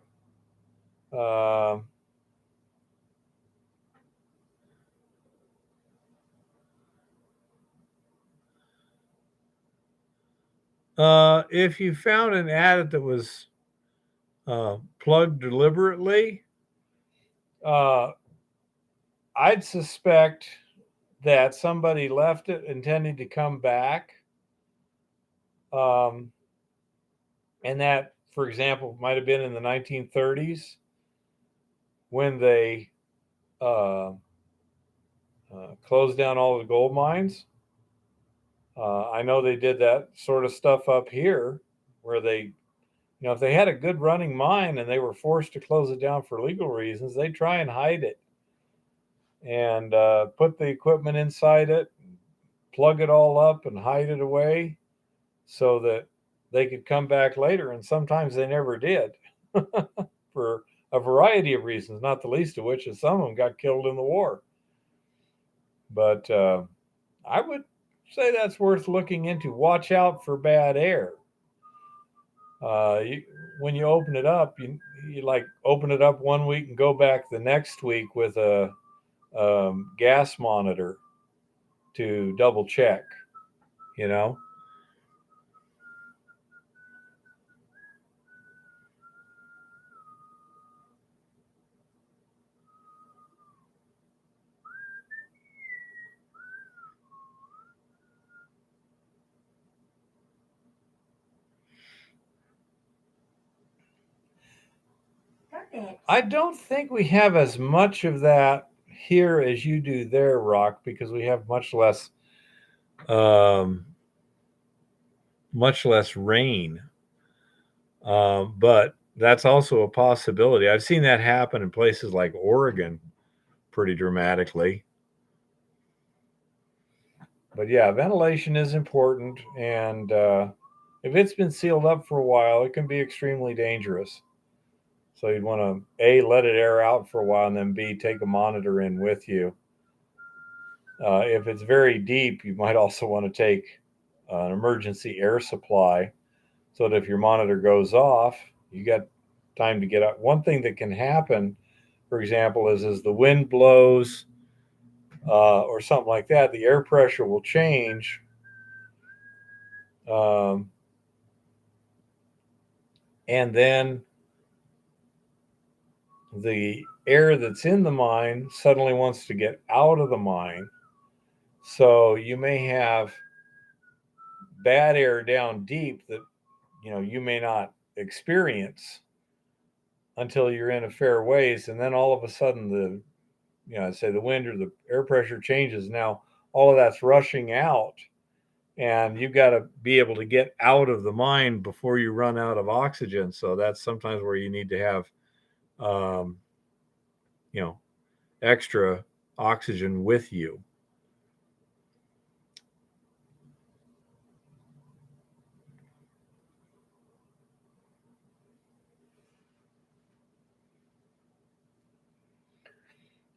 If you found an adit that was plugged deliberately, I'd suspect that somebody left it intending to come back. And that, for example, might have been in the 1930s when they closed down all the gold mines. I know they did that sort of stuff up here where they, you know, if they had a good running mine and they were forced to close it down for legal reasons, they'd try and hide it and put the equipment inside it, plug it all up and hide it away so that they could come back later. And sometimes they never did for a variety of reasons, not the least of which is some of them got killed in the war. But I would say that's worth looking into. Watch out for bad air. When you open it up, you like open it up one week and go back the next week with a gas monitor to double check, you know. I don't think we have as much of that here as you do there, Rock, because we have um, much less rain. But that's also a possibility. I've seen that happen in places like Oregon pretty dramatically. But yeah, ventilation is important, and if it's been sealed up for a while, it can be extremely dangerous. So you'd want to A, let it air out for a while, and then B, take a monitor in with you. If it's very deep, you might also want to take an emergency air supply so that if your monitor goes off, you got time to get out. One thing that can happen, for example, is as the wind blows or something like that, the air pressure will change. Um, and then the air that's in the mine suddenly wants to get out of the mine. So you may have bad air down deep that you may not experience until you're in a fair ways, and then all of a sudden say the wind or the air pressure changes. Now all of that's rushing out, and you've got to be able to get out of the mine before you run out of oxygen. So that's sometimes where you need to have um, extra oxygen with you.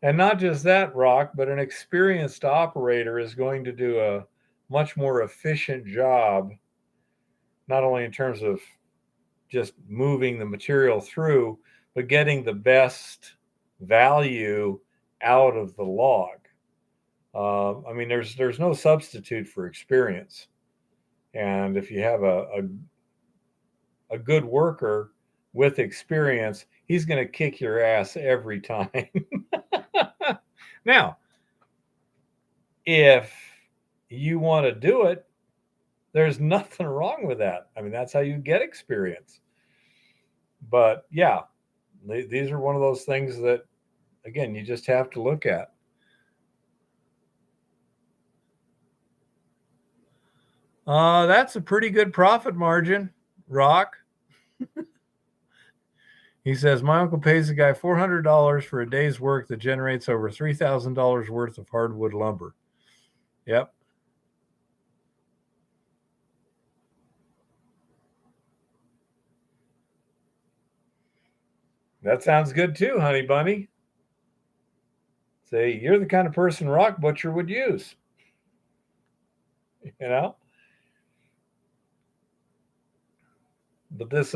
And not just that, Rock, but an experienced operator is going to do a much more efficient job, not only in terms of just moving the material through, but getting the best value out of the log. I mean, there's no substitute for experience, and if you have a good worker with experience, he's going to kick your ass every time. Now, if you want to do it, there's nothing wrong with that. I mean, that's how you get experience. But yeah, these are one of those things that, again, you just have to look at. That's a pretty good profit margin, Rock. He says, my uncle pays a guy $400 for a day's work that generates over $3,000 worth of hardwood lumber. Yep. That sounds good too, honey bunny. Say, you're the kind of person Rock Butcher would use. You know? But this,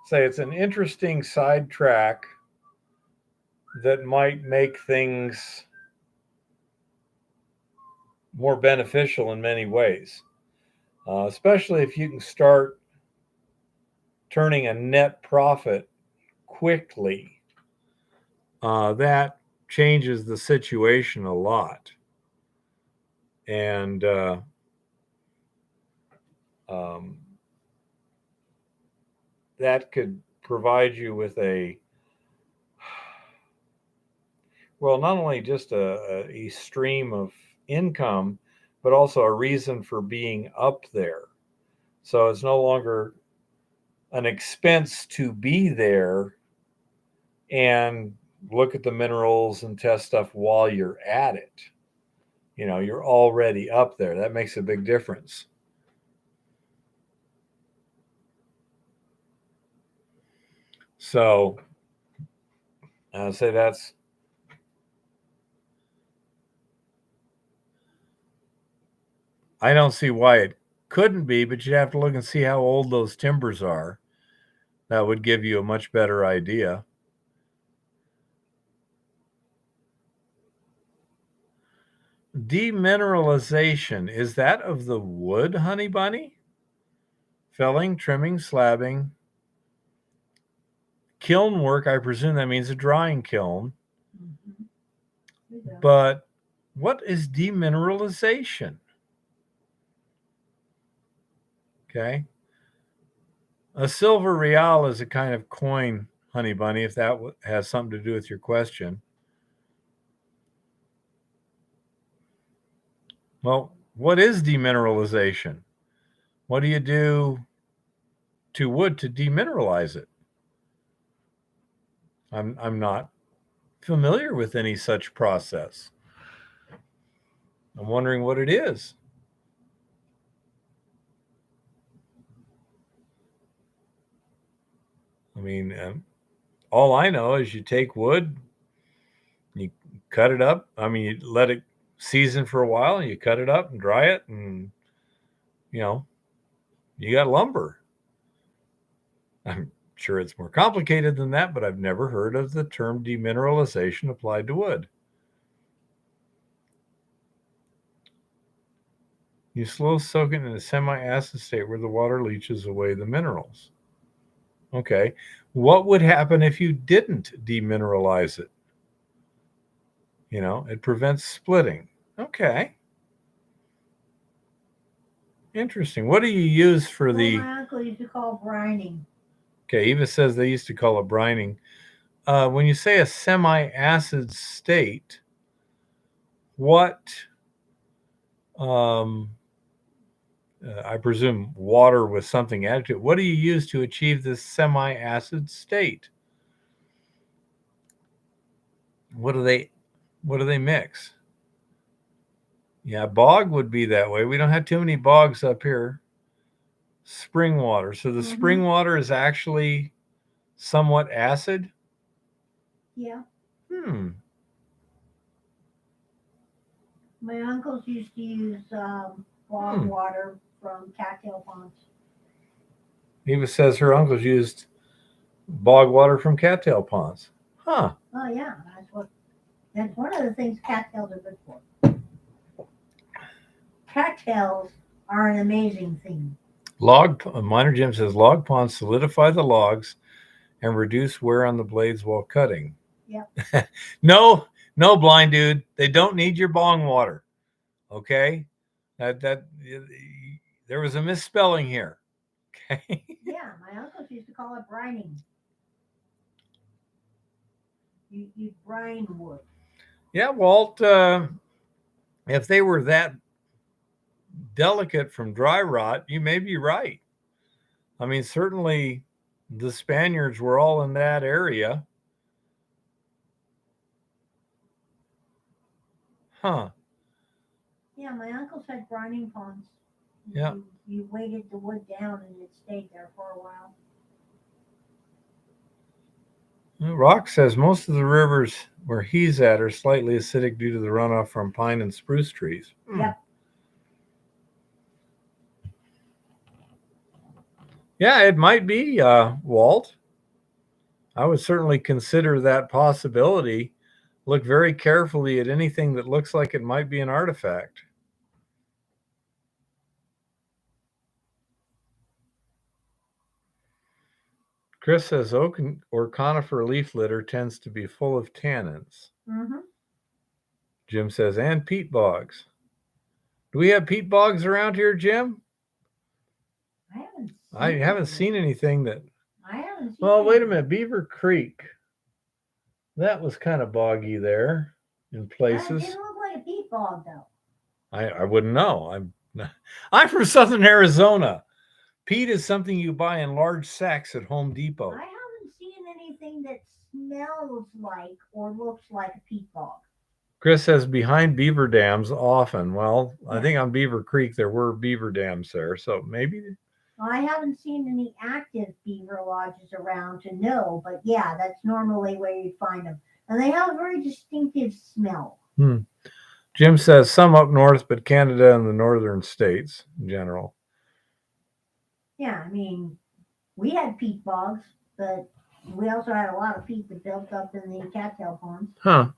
say it's an interesting sidetrack that might make things more beneficial in many ways, especially if you can start turning a net profit quickly. That changes the situation a lot. And that could provide you with not only just a stream of income, but also a reason for being up there. So it's no longer an expense to be there and look at the minerals and test stuff while you're at it. You're already up there. That makes a big difference. So I'll say I don't see why it couldn't be, but you'd have to look and see how old those timbers are. That would give you a much better idea. Demineralization, is that of the wood, honey bunny? Felling, trimming, slabbing. Kiln work, I presume that means a drying kiln. Mm-hmm. But what is demineralization? Okay. A silver real is a kind of coin, Honey Bunny, if that has something to do with your question. Well, what is demineralization? What do you do to wood to demineralize it? I'm not familiar with any such process. I'm wondering what it is. I mean, all I know is you take wood, you cut it up. I mean, you let it season for a while, and you cut it up and dry it, and you got lumber. I'm sure it's more complicated than that, but I've never heard of the term demineralization applied to wood. You slow soak it in a semi-acid state where the water leaches away the minerals. Okay. What would happen if you didn't demineralize it? It prevents splitting. Okay. Interesting. What do you use for the... My uncle used to call brining. Okay, Eva says they used to call it brining. When you say a semi-acid state, what... I presume water with something added to it. What do you use to achieve this semi-acid state? What do they mix? Yeah, bog would be that way. We don't have too many bogs up here. Spring water. So the spring water is actually somewhat acid? Yeah. My uncles used to use bog water from cattail ponds. Eva says her uncles used bog water from cattail ponds. Huh. Oh yeah, that's one of the things cattails are good for. Cattails are an amazing thing. Miner Jim says log ponds solidify the logs and reduce wear on the blades while cutting. Yep. No, blind dude. They don't need your bong water. Okay? That there was a misspelling here. Okay? Yeah, my uncles used to call it brining. You brine wood. Yeah, Walt, if they were that delicate from dry rot, you may be right. I mean, certainly the Spaniards were all in that area. Huh. Yeah, my uncles had brining ponds. Yeah. You weighted the wood down and it stayed there for a while. Rock says most of the rivers where he's at are slightly acidic due to the runoff from pine and spruce trees. Yep. Yeah, it might be, Walt. I would certainly consider that possibility. Look very carefully at anything that looks like it might be an artifact. Chris says oak or conifer leaf litter tends to be full of tannins. Jim says, and peat bogs. Do we have peat bogs around here, Jim? I haven't seen anything that... I haven't seen Well, wait a minute. Beaver Creek. That was kind of boggy there in places. It didn't look like a peat bog, though. I wouldn't know. I'm from Southern Arizona. Peat is something you buy in large sacks at Home Depot. I haven't seen anything that smells like or looks like a peat bog. Chris says behind beaver dams often. Well, I think on Beaver Creek there were beaver dams there, so maybe. I haven't seen any active beaver lodges around to know, but yeah, that's normally where you find them. And they have a very distinctive smell. Jim says some up north, but Canada and the northern states in general. Yeah, I mean, we had peat bogs, but we also had a lot of peat that built up in the cattail ponds. Huh.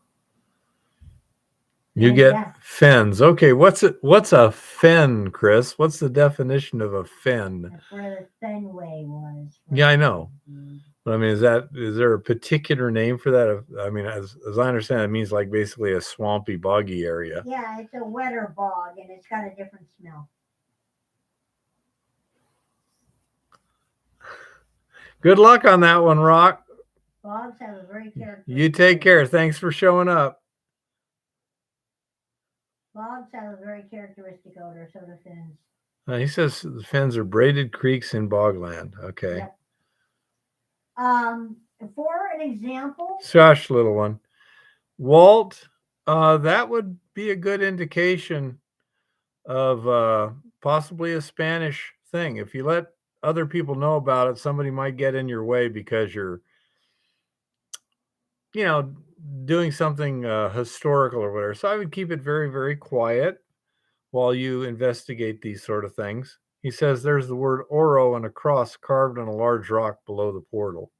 You get fens. Okay, what's a fen, Chris? What's the definition of a fen? That's where the Fenway was. Yeah, I know. But I mean, is there a particular name for that? I mean, as I understand, it means like basically a swampy, boggy area. Yeah, it's a wetter bog, and it's got a different smell. Good luck on that one, Rock. Bogs have a very characteristic. You take care. Thanks for showing up. Bogs have a very characteristic odor, so do fins. He says the fins are braided creeks in bogland. Okay. Yep. For an example, Shush, little one. Walt, that would be a good indication of possibly a Spanish thing. If you let other people know about it, somebody might get in your way because you're, doing something historical or whatever. So I would keep it very, very quiet while you investigate these sort of things. He says there's the word oro and a cross carved on a large rock below the portal.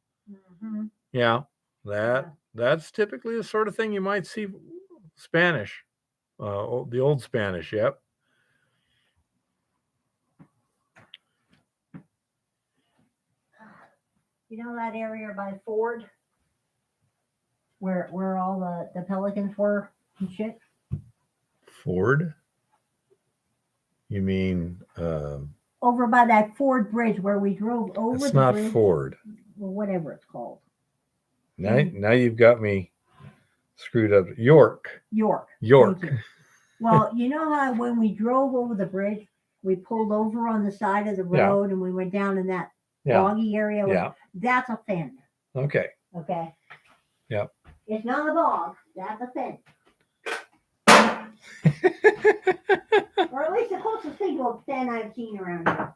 mm-hmm. Yeah, that's typically the sort of thing you might see Spanish, the old Spanish. Yep. You know that area by Ford, where all the pelicans were and shit. Ford? You mean? Over by that Ford Bridge where we drove over It's the not bridge. Ford. Or whatever it's called. Now you've got me screwed up. York. Well, you know how when we drove over the bridge, we pulled over on the side of the road and we went down in that boggy area? Yeah. That's a fin. Okay. Okay. Yep. It's not a bog. That's a fin. Or at least the closest thing to a fin I've seen around here.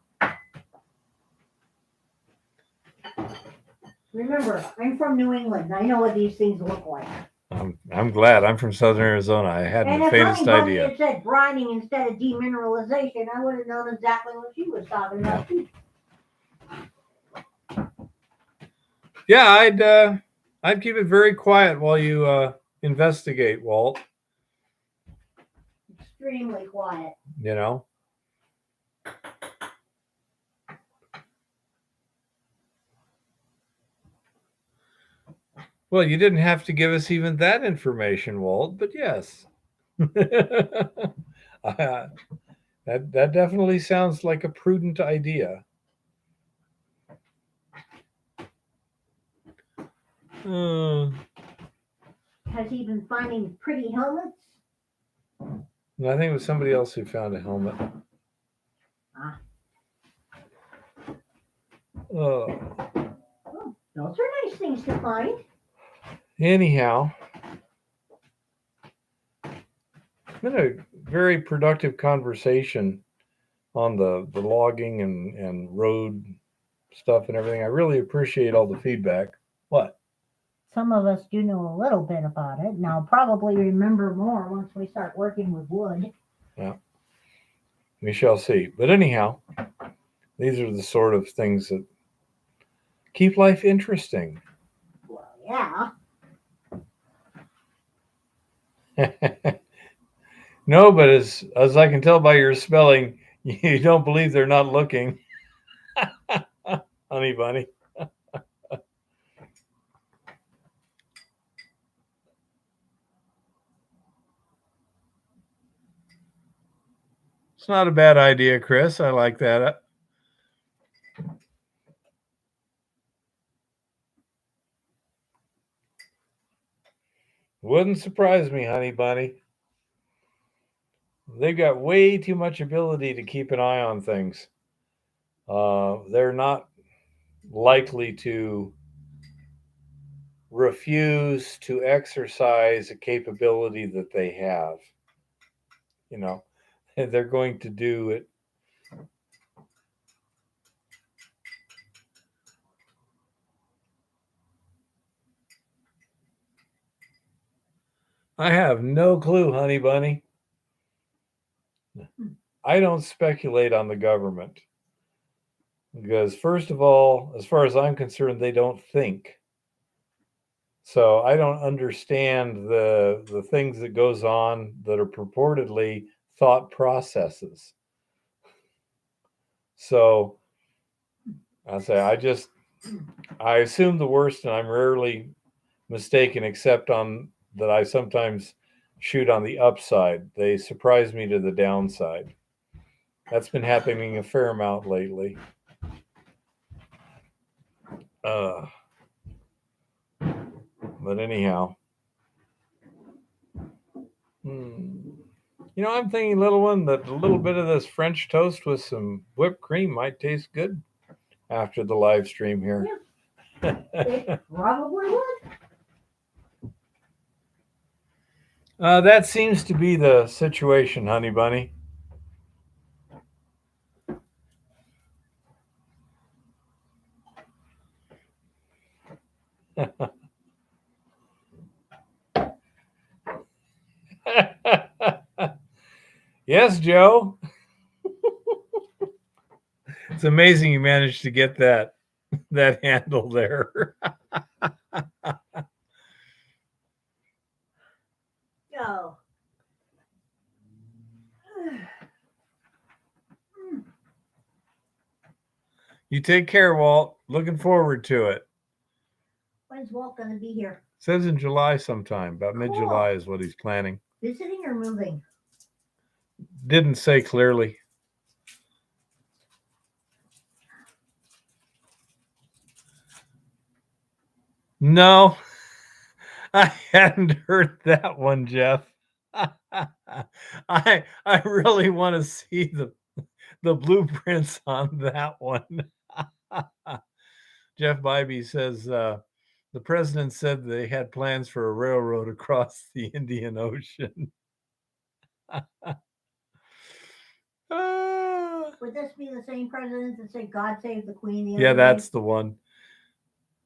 Remember, I'm from New England. I know what these things look like. I'm glad. I'm from Southern Arizona. I hadn't the faintest idea. And if Honey Bunny had said brining instead of demineralization, I would have known exactly what she was talking about too. Yeah, I'd keep it very quiet while you investigate, Walt. Extremely quiet. Well, you didn't have to give us even that information, Walt, but yes. That definitely sounds like a prudent idea. Has he been finding pretty helmets? I think it was somebody else who found a helmet. Oh, those are nice things to find. Anyhow, it's been a very productive conversation on the logging and road stuff and everything. I really appreciate all the feedback. What? Some of us do know a little bit about it, and I'll probably remember more once we start working with wood. Yeah, we shall see. But anyhow, these are the sort of things that keep life interesting. Well, yeah. No, but as I can tell by your spelling, you don't believe they're not looking. Honey Bunny. It's not a bad idea, Chris. I like that. Wouldn't surprise me, Honey Bunny. They've got way too much ability to keep an eye on things. They're not likely to refuse to exercise a capability that they have. They're going to do it. I have no clue, Honey Bunny. I don't speculate on the government because, first of all, as far as I'm concerned, they don't think. So I don't understand the things that goes on that are purportedly thought processes. So I'll say I assume the worst, and I'm rarely mistaken, except on that I sometimes shoot on the upside. They surprise me to the downside. That's been happening a fair amount lately. But anyhow. I'm thinking, little one, that a little bit of this French toast with some whipped cream might taste good after the live stream here. It probably would. That seems to be the situation, honey bunny. Yes, Joe. It's amazing you managed to get that handle there. No. You take care, Walt. Looking forward to it. When's Walt going to be here? Says in July sometime. About mid-July is what he's planning. Visiting or moving? Didn't say clearly. No, I hadn't heard that one, Jeff. I really want to see the blueprints on that one. Jeff Bybee says the president said they had plans for a railroad across the Indian Ocean. Would this be the same president that said God save the Queen? Yeah, that's the one.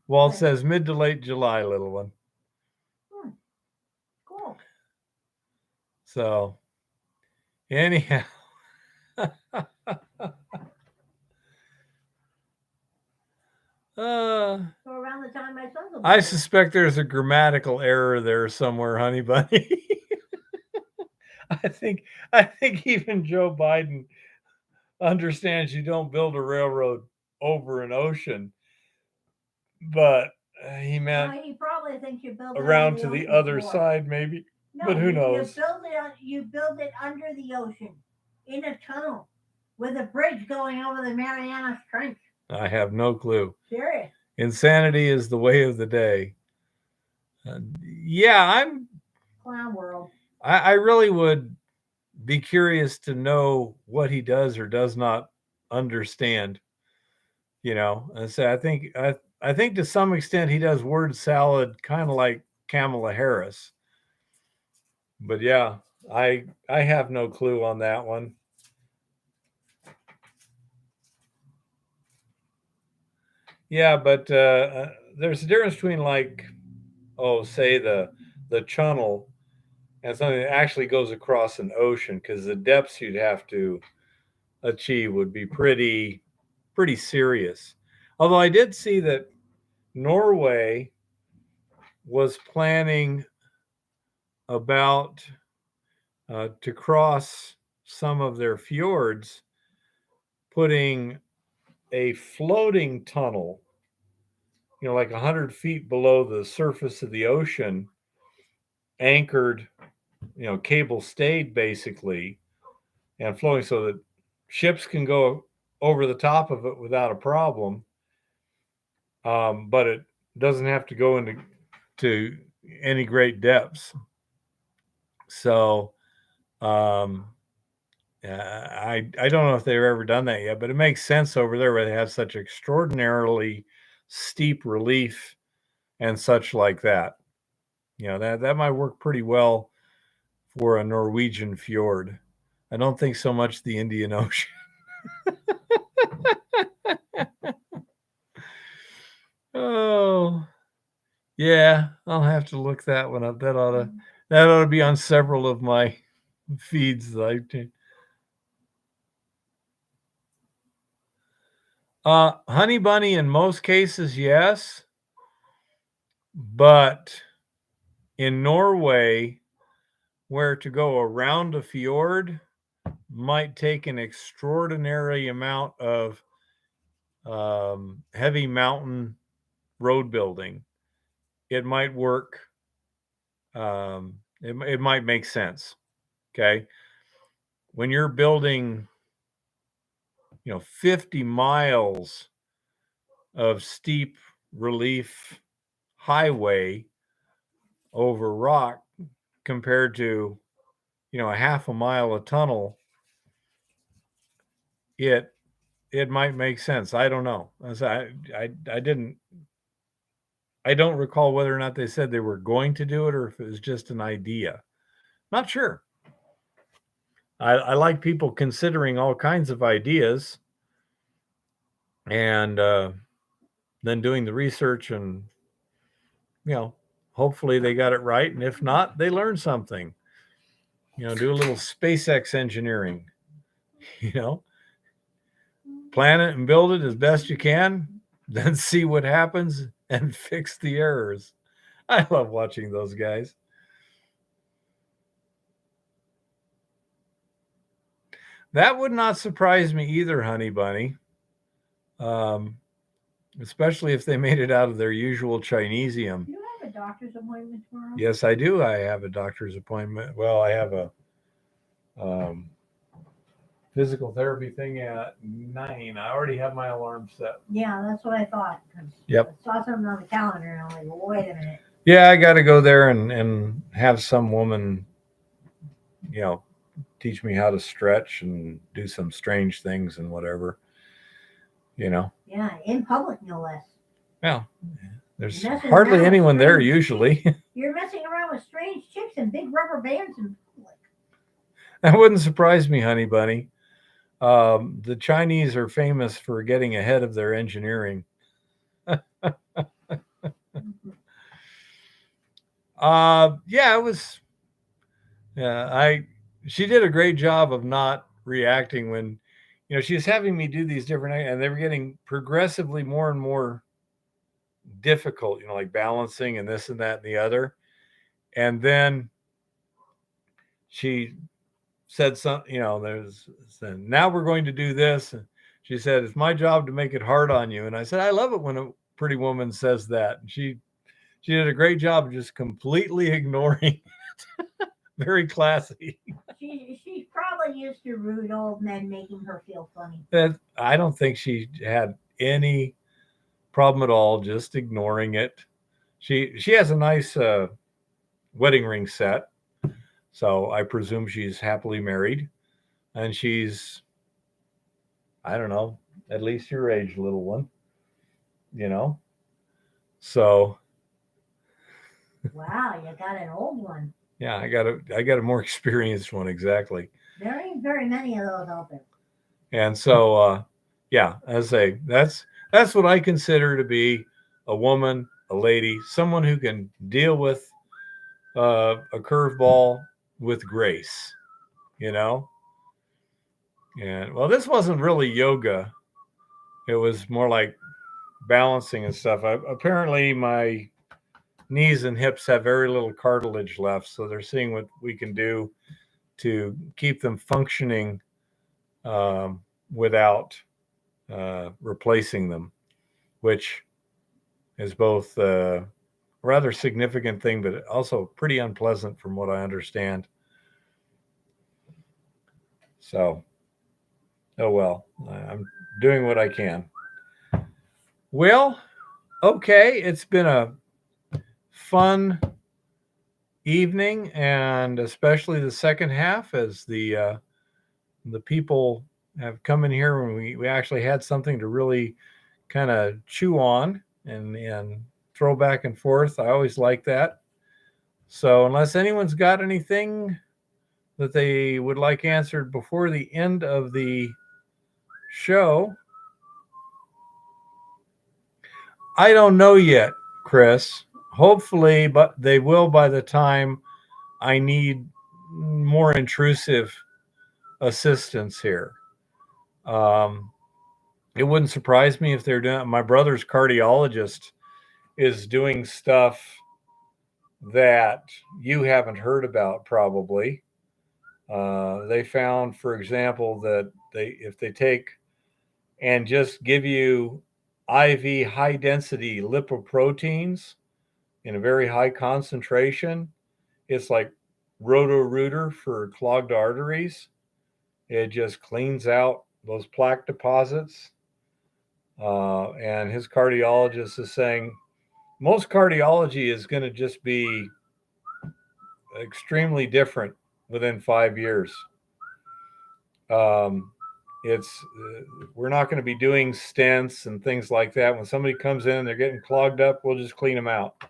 Walt says mid to late July, little one. Cool. So, anyhow. So around the time my son's I suspect there's a grammatical error there somewhere, honey bunny. I think even Joe Biden understands you don't build a railroad over an ocean, but he meant he probably thinks you build around to the other side, maybe. No, but who knows? You build it under the ocean in a tunnel with a bridge going over the Marianas Trench. I have no clue. Serious. Insanity is the way of the day. Yeah, I'm Clown world. I really would be curious to know what he does or does not understand. And so I think to some extent he does word salad, kind of like Kamala Harris. But yeah, I have no clue on that one. Yeah, but there's a difference between say the channel and something that actually goes across an ocean, because the depths you'd have to achieve would be pretty serious. Although I did see that Norway was planning about to cross some of their fjords, putting a floating tunnel, like 100 feet below the surface of the ocean, anchored, cable stayed basically, and flowing so that ships can go over the top of it without a problem. But it doesn't have to go into any great depths. So I don't know if they've ever done that yet, but it makes sense over there where they have such extraordinarily steep relief and such like that. That might work pretty well for a Norwegian fjord. I don't think so much the Indian Ocean. Oh, yeah, I'll have to look that one up. That ought to be on several of my feeds that I do. Honey bunny, in most cases, yes. But in Norway, where to go around a fjord might take an extraordinary amount of heavy mountain road building. It might work. It might make sense. Okay. When you're building, 50 miles of steep relief highway over rock compared to, a half a mile of tunnel, it might make sense. I don't know. I don't recall whether or not they said they were going to do it or if it was just an idea. Not sure. I like people considering all kinds of ideas and then doing the research and, hopefully they got it right. And if not, they learn something. Do a little SpaceX engineering, plan it and build it as best you can, then see what happens and fix the errors. I love watching those guys. That would not surprise me either, Honey Bunny. Especially if they made it out of their usual Chinesium. Do you have a doctor's appointment tomorrow? Yes, I do. I have a doctor's appointment. Well, I have a physical therapy thing at 9. I already have my alarm set. Yeah, that's what I thought. Yep. I saw something on the calendar and I'm like, well, wait a minute. Yeah, I got to go there and have some woman, teach me how to stretch and do some strange things and whatever, Yeah, in public, no less. Well, there's hardly anyone there usually. You're messing around with strange chicks and big rubber bands in public. That wouldn't surprise me, Honey Bunny. The Chinese are famous for getting ahead of their engineering. Yeah, it was. Yeah, she did a great job of not reacting when, she was having me do these different, and they were getting progressively more and more difficult, like balancing and this and that and the other. And then she said something, now we're going to do this. And she said, it's my job to make it hard on you. And I said, I love it when a pretty woman says that. And she did a great job of just completely ignoring it. Very classy. She's probably used to rude old men making her feel funny. I don't think she had any problem at all, just ignoring it. She has a nice wedding ring set, so I presume she's happily married, and she's, I don't know, at least your age, little one, so. Wow, you got an old one. Yeah, I got a more experienced one, exactly. There ain't very many of those out there. And so, yeah, as I say, that's what I consider to be a woman, a lady, someone who can deal with a curveball with grace, And well, this wasn't really yoga. It was more like balancing and stuff. Apparently, my knees and hips have very little cartilage left, so they're seeing what we can do to keep them functioning without replacing them, which is both a rather significant thing, but also pretty unpleasant from what I understand. So, oh well, I'm doing what I can. Well, okay, it's been a fun evening, and especially the second half as the people have come in here when we actually had something to really kind of chew on and throw back and forth. I always like that. So unless anyone's got anything that they would like answered before the end of the show, I don't know yet, Chris. Hopefully, but they will by the time I need more intrusive assistance here. It wouldn't surprise me if they're doing. My brother's cardiologist is doing stuff that you haven't heard about, probably. They found, for example, that if they take and just give you IV high density lipoproteins in a very high concentration, it's like Roto-Rooter for clogged arteries. It just cleans out those plaque deposits. And his cardiologist is saying most cardiology is going to just be extremely different within 5 years. It's we're not going to be doing stents and things like that. When somebody comes in and they're getting clogged up, we'll just clean them out.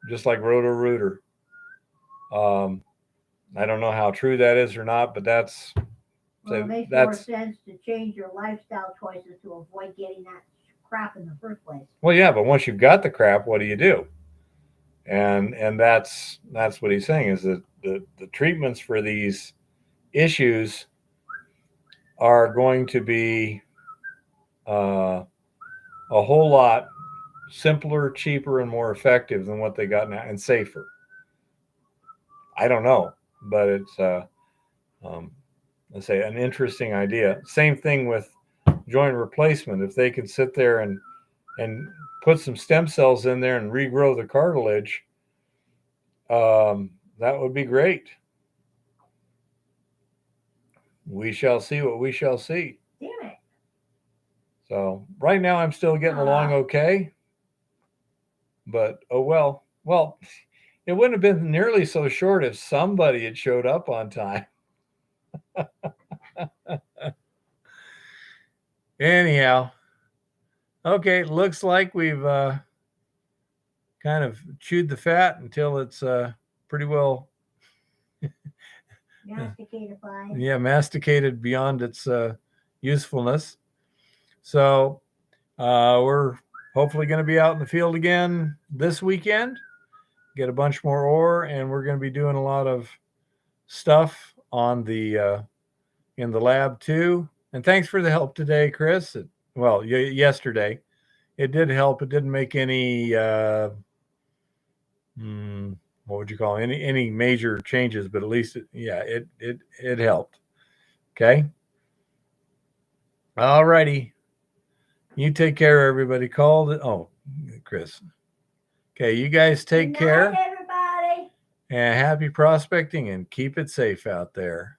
Just like Roto-Rooter. I don't know how true that is or not, but that's Well, it makes more sense to change your lifestyle choices to avoid getting that crap in the first place. well, yeah. But once you've got the crap, what do you do? And that's what he's saying is that the treatments for these issues are going to be a whole lot simpler, cheaper, and more effective than what they got now, and safer. I don't know, but it's let's say an interesting idea. Same thing with joint replacement. If they could sit there and put some stem cells in there and regrow the cartilage, that would be great. We shall see what we shall see. Damn it. So right now I'm still getting along okay, but oh well. Well, it wouldn't have been nearly so short if somebody had showed up on time. Anyhow, okay, looks like we've kind of chewed the fat until it's pretty well masticated beyond its usefulness. So we're hopefully going to be out in the field again this weekend, get a bunch more ore, and we're going to be doing a lot of stuff on the in the lab too. And thanks for the help today, Chris. Yesterday it did help. It didn't make any what would you call it? Any major changes, but at least it helped. Okay. All righty. You take care, everybody. Chris. Okay, you guys take care. Everybody. And happy prospecting and keep it safe out there.